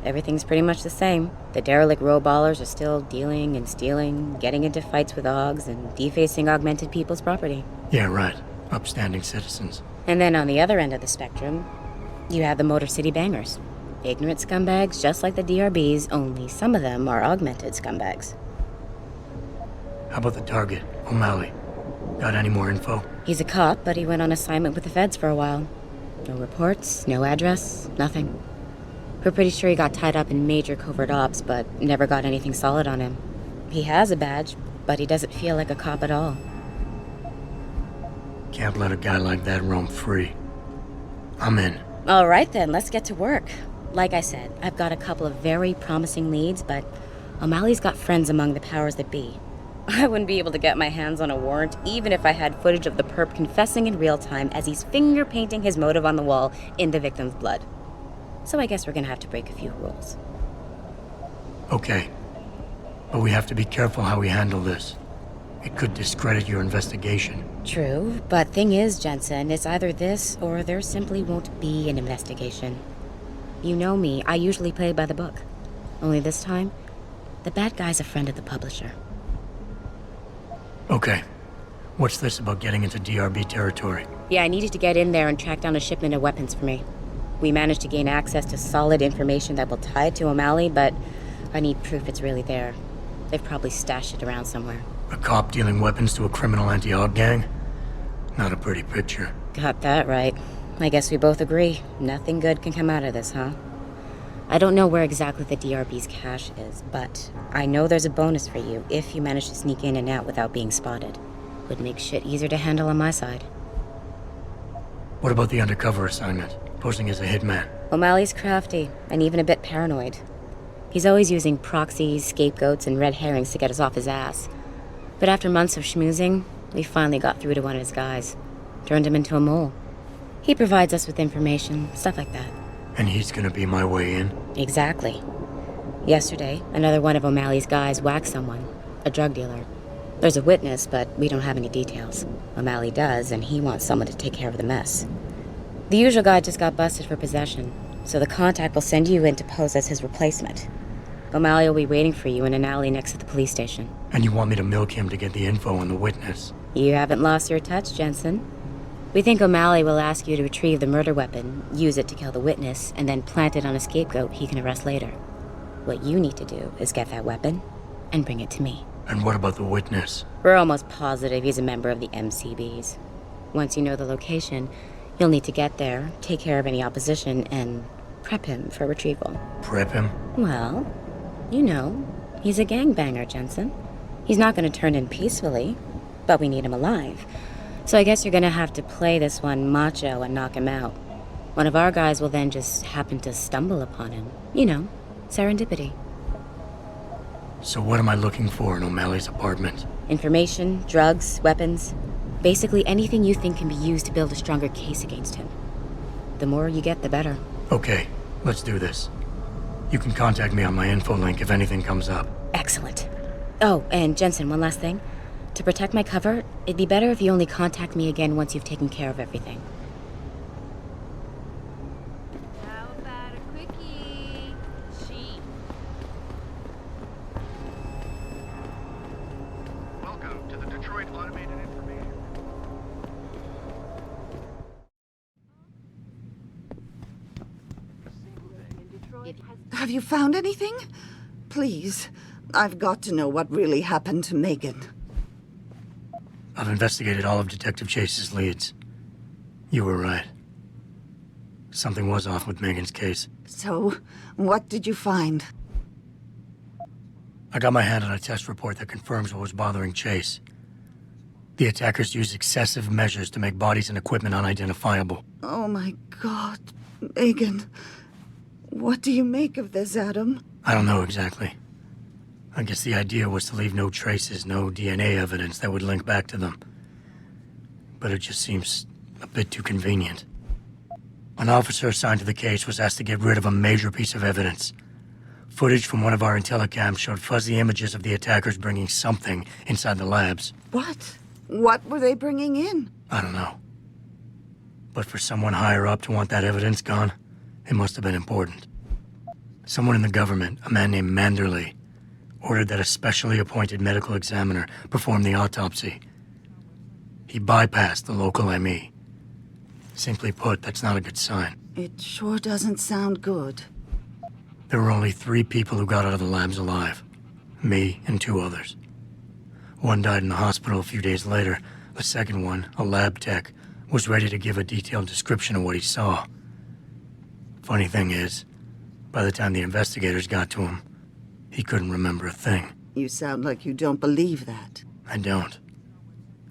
G: Everything's pretty much the same. The derelict row ballers are still dealing and stealing, getting into fights with OGs, and defacing augmented people's property.
B: Yeah, right. Upstanding citizens.
G: And then on the other end of the spectrum, you have the Motor City Bangers. Ignorant scumbags just like the DRBs, only some of them are augmented scumbags.
B: How about the target, O'Malley? Got any more info?
G: He's a cop, but he went on assignment with the feds for a while. No reports, no address, nothing. We're pretty sure he got tied up in major covert ops, but never got anything solid on him. He has a badge, but he doesn't feel like a cop at all.
B: Can't let a guy like that roam free. I'm in.
G: All right then, let's get to work. Like I said, I've got a couple of very promising leads, but O'Malley's got friends among the powers that be. I wouldn't be able to get my hands on a warrant, even if I had footage of the perp confessing in real time as he's finger painting his motive on the wall in the victim's blood. So I guess we're gonna have to break a few rules.
B: Okay. But we have to be careful how we handle this. It could discredit your investigation.
G: True, but thing is, Jensen, it's either this or there simply won't be an investigation. You know me, I usually play by the book. Only this time, the bad guy's a friend of the publisher.
B: Okay. What's this about getting into DRB territory?
G: Yeah, I needed to get in there and track down a shipment of weapons for me. We managed to gain access to solid information that will tie it to O'Malley, but I need proof it's really there. They've probably stashed it around somewhere.
B: A cop dealing weapons to a criminal anti-AUG gang? Not a pretty picture.
G: Got that right. I guess we both agree. Nothing good can come out of this, huh? I don't know where exactly the DRB's cache is, but I know there's a bonus for you if you manage to sneak in and out without being spotted. Would make shit easier to handle on my side.
B: What about the undercover assignment? Posing as a hitman?
G: O'Malley's crafty, and even a bit paranoid. He's always using proxies, scapegoats, and red herrings to get us off his ass. But after months of schmoozing, we finally got through to one of his guys. Turned him into a mole. He provides us with information, stuff like that.
B: And he's gonna be my way in?
G: Exactly. Yesterday, another one of O'Malley's guys whacked someone, a drug dealer. There's a witness, but we don't have any details. O'Malley does, and he wants someone to take care of the mess. The usual guy just got busted for possession, so the contact will send you in to pose as his replacement. O'Malley will be waiting for you in an alley next to the police station.
B: And you want me to milk him to get the info on the witness?
G: You haven't lost your touch, Jensen. We think O'Malley will ask you to retrieve the murder weapon, use it to kill the witness, and then plant it on a scapegoat he can arrest later. What you need to do is get that weapon and bring it to me.
B: And what about the witness?
G: We're almost positive he's a member of the MCBs. Once you know the location, you'll need to get there, take care of any opposition, and prep him for retrieval.
B: Prep him?
G: Well, you know, he's a gangbanger, Jensen. He's not going to turn in peacefully, but we need him alive. So I guess you're gonna have to play this one macho and knock him out. One of our guys will then just happen to stumble upon him. You know, serendipity.
B: So what am I looking for in O'Malley's apartment?
G: Information, drugs, weapons. Basically anything you think can be used to build a stronger case against him. The more you get, the better.
B: Okay, let's do this. You can contact me on my info link if anything comes up.
G: Excellent. Oh, and Jensen, one last thing. To protect my cover, it'd be better if you only contact me again once you've taken care of everything.
K: How about a quickie? She.
M: Welcome to the Detroit Automated Information.
N: Have you found anything? Please, I've got to know what really happened to Megan.
B: I've investigated all of Detective Chase's leads. You were right. Something was off with Megan's case.
N: So, what did you find?
B: I got my hand on a test report that confirms what was bothering Chase. The attackers used excessive measures to make bodies and equipment unidentifiable.
N: Oh my God, Megan. What do you make of this, Adam?
B: I don't know exactly. I guess the idea was to leave no traces, no DNA evidence that would link back to them. But it just seems a bit too convenient. An officer assigned to the case was asked to get rid of a major piece of evidence. Footage from one of our intellicams showed fuzzy images of the attackers bringing something inside the labs.
N: What? What were they bringing in?
B: I don't know. But for someone higher up to want that evidence gone, it must have been important. Someone in the government, a man named Manderley, ordered that a specially appointed medical examiner perform the autopsy. He bypassed the local ME. Simply put, that's not a good sign.
N: It sure doesn't sound good.
B: There were only 3 people who got out of the labs alive. Me and 2 others. One died in the hospital a few days later. The second one, a lab tech, was ready to give a detailed description of what he saw. Funny thing is, by the time the investigators got to him, he couldn't remember a thing.
N: You sound like you don't believe that.
B: I don't.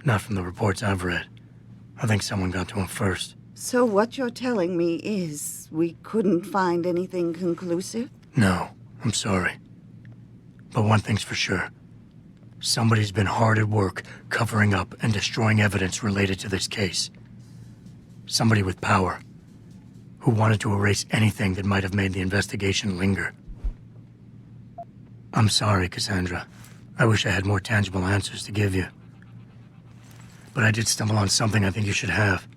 B: Not from the reports I've read. I think someone got to him first.
N: So what you're telling me is we couldn't find anything conclusive?
B: No, I'm sorry. But one thing's for sure. Somebody's been hard at work covering up and destroying evidence related to this case. Somebody with power, who wanted to erase anything that might have made the investigation linger. I'm sorry, Cassandra. I wish I had more tangible answers to give you. But I did stumble on something I think you should have.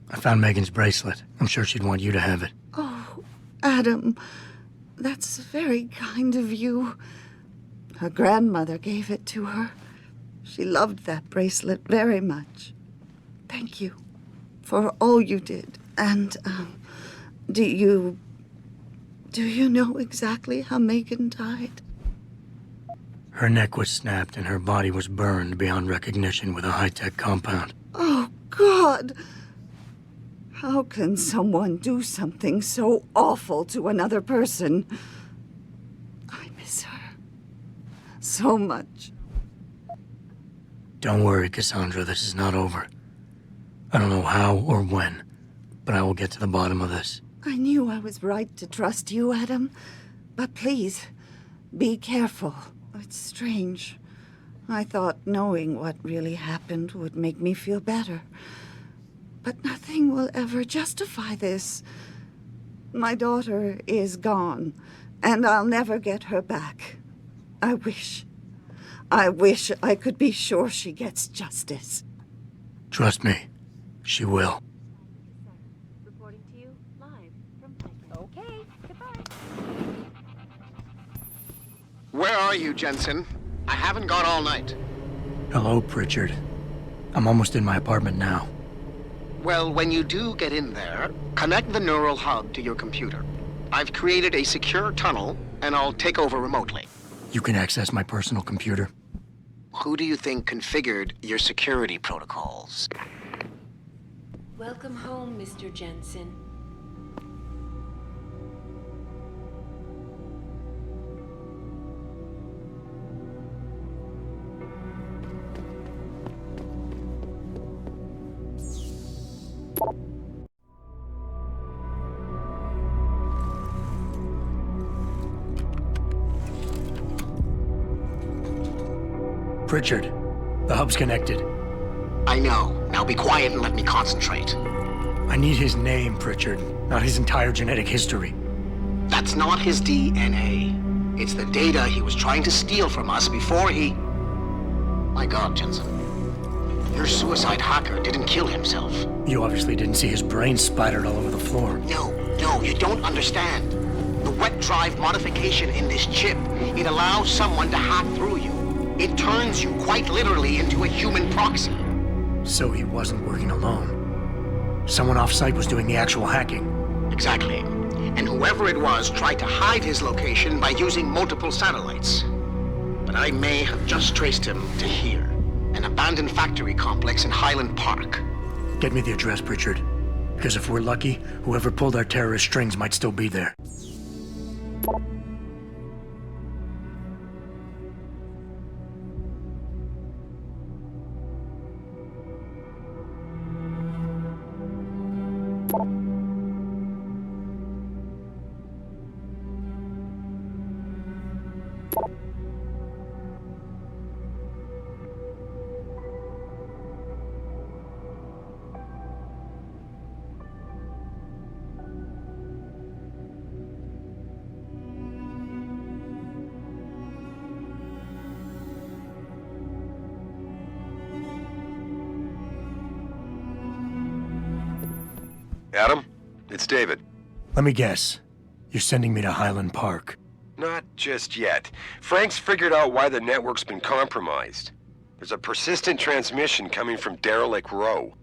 B: I found Megan's bracelet. I'm sure she'd want you to have it.
N: Oh, Adam, that's very kind of you. Her grandmother gave it to her. She loved that bracelet very much. Thank you for all you did. And, do you know exactly how Megan died?
B: Her neck was snapped and her body was burned beyond recognition with a high-tech compound.
N: Oh, God! How can someone do something so awful to another person? I miss her so much.
B: Don't worry, Cassandra, this is not over. I don't know how or when, but I will get to the bottom of this.
N: I knew I was right to trust you, Adam. But please, be careful. It's strange. I thought knowing what really happened would make me feel better. But nothing will ever justify this. My daughter is gone, and I'll never get her back. I wish I could be sure she gets justice.
B: Trust me, she will.
C: Reporting to you live from Typhoon. Okay, goodbye.
A: Where are you, Jensen? I haven't got all night.
B: Hello, Pritchard. I'm almost in my apartment now.
A: Well, when you do get in there, connect the neural hub to your computer. I've created a secure tunnel, and I'll take over remotely.
B: You can access my personal computer.
A: Who do you think configured your security protocols?
U: Welcome home, Mr. Jensen.
B: Pritchard, the hub's connected.
A: I know. Now be quiet and let me concentrate.
B: I need his name, Pritchard, not his entire genetic history.
A: That's not his DNA. It's the data he was trying to steal from us before he... My God, Jensen. Your suicide hacker didn't kill himself.
B: You obviously didn't see his brain splattered all over the floor.
A: No, you don't understand. The wet drive modification in this chip, it allows someone to hack through you. It turns you quite literally into a human proxy.
B: So he wasn't working alone. Someone off-site was doing the actual hacking.
A: Exactly. And whoever it was tried to hide his location by using multiple satellites. But I may have just traced him to here, an abandoned factory complex in Highland Park.
B: Get me the address, Pritchard. Because if we're lucky, whoever pulled our terrorist strings might still be there.
H: Adam, it's David.
B: Let me guess. You're sending me to Highland Park.
H: Not just yet. Frank's figured out why the network's been compromised. There's a persistent transmission coming from Derelict Row.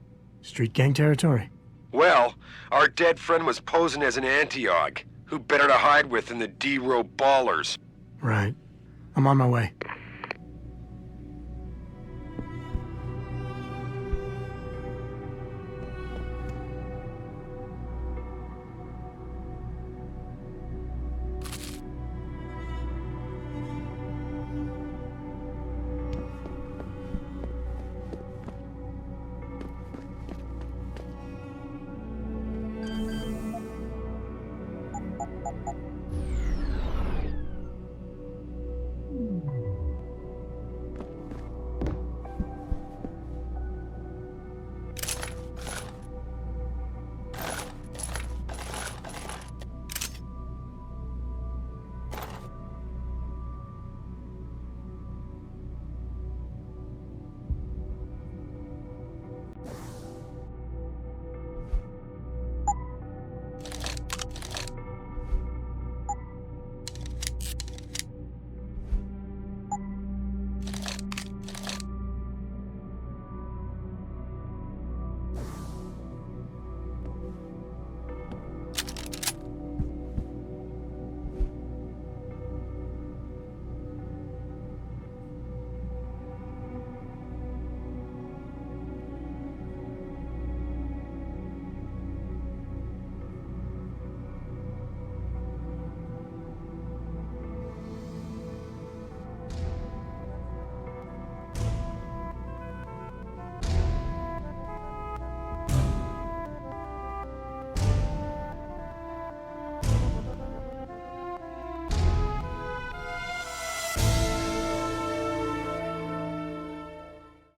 B: Street gang territory?
H: Well, our dead friend was posing as an anti-aug. Who better to hide with than the D-Row ballers?
B: Right. I'm on my way.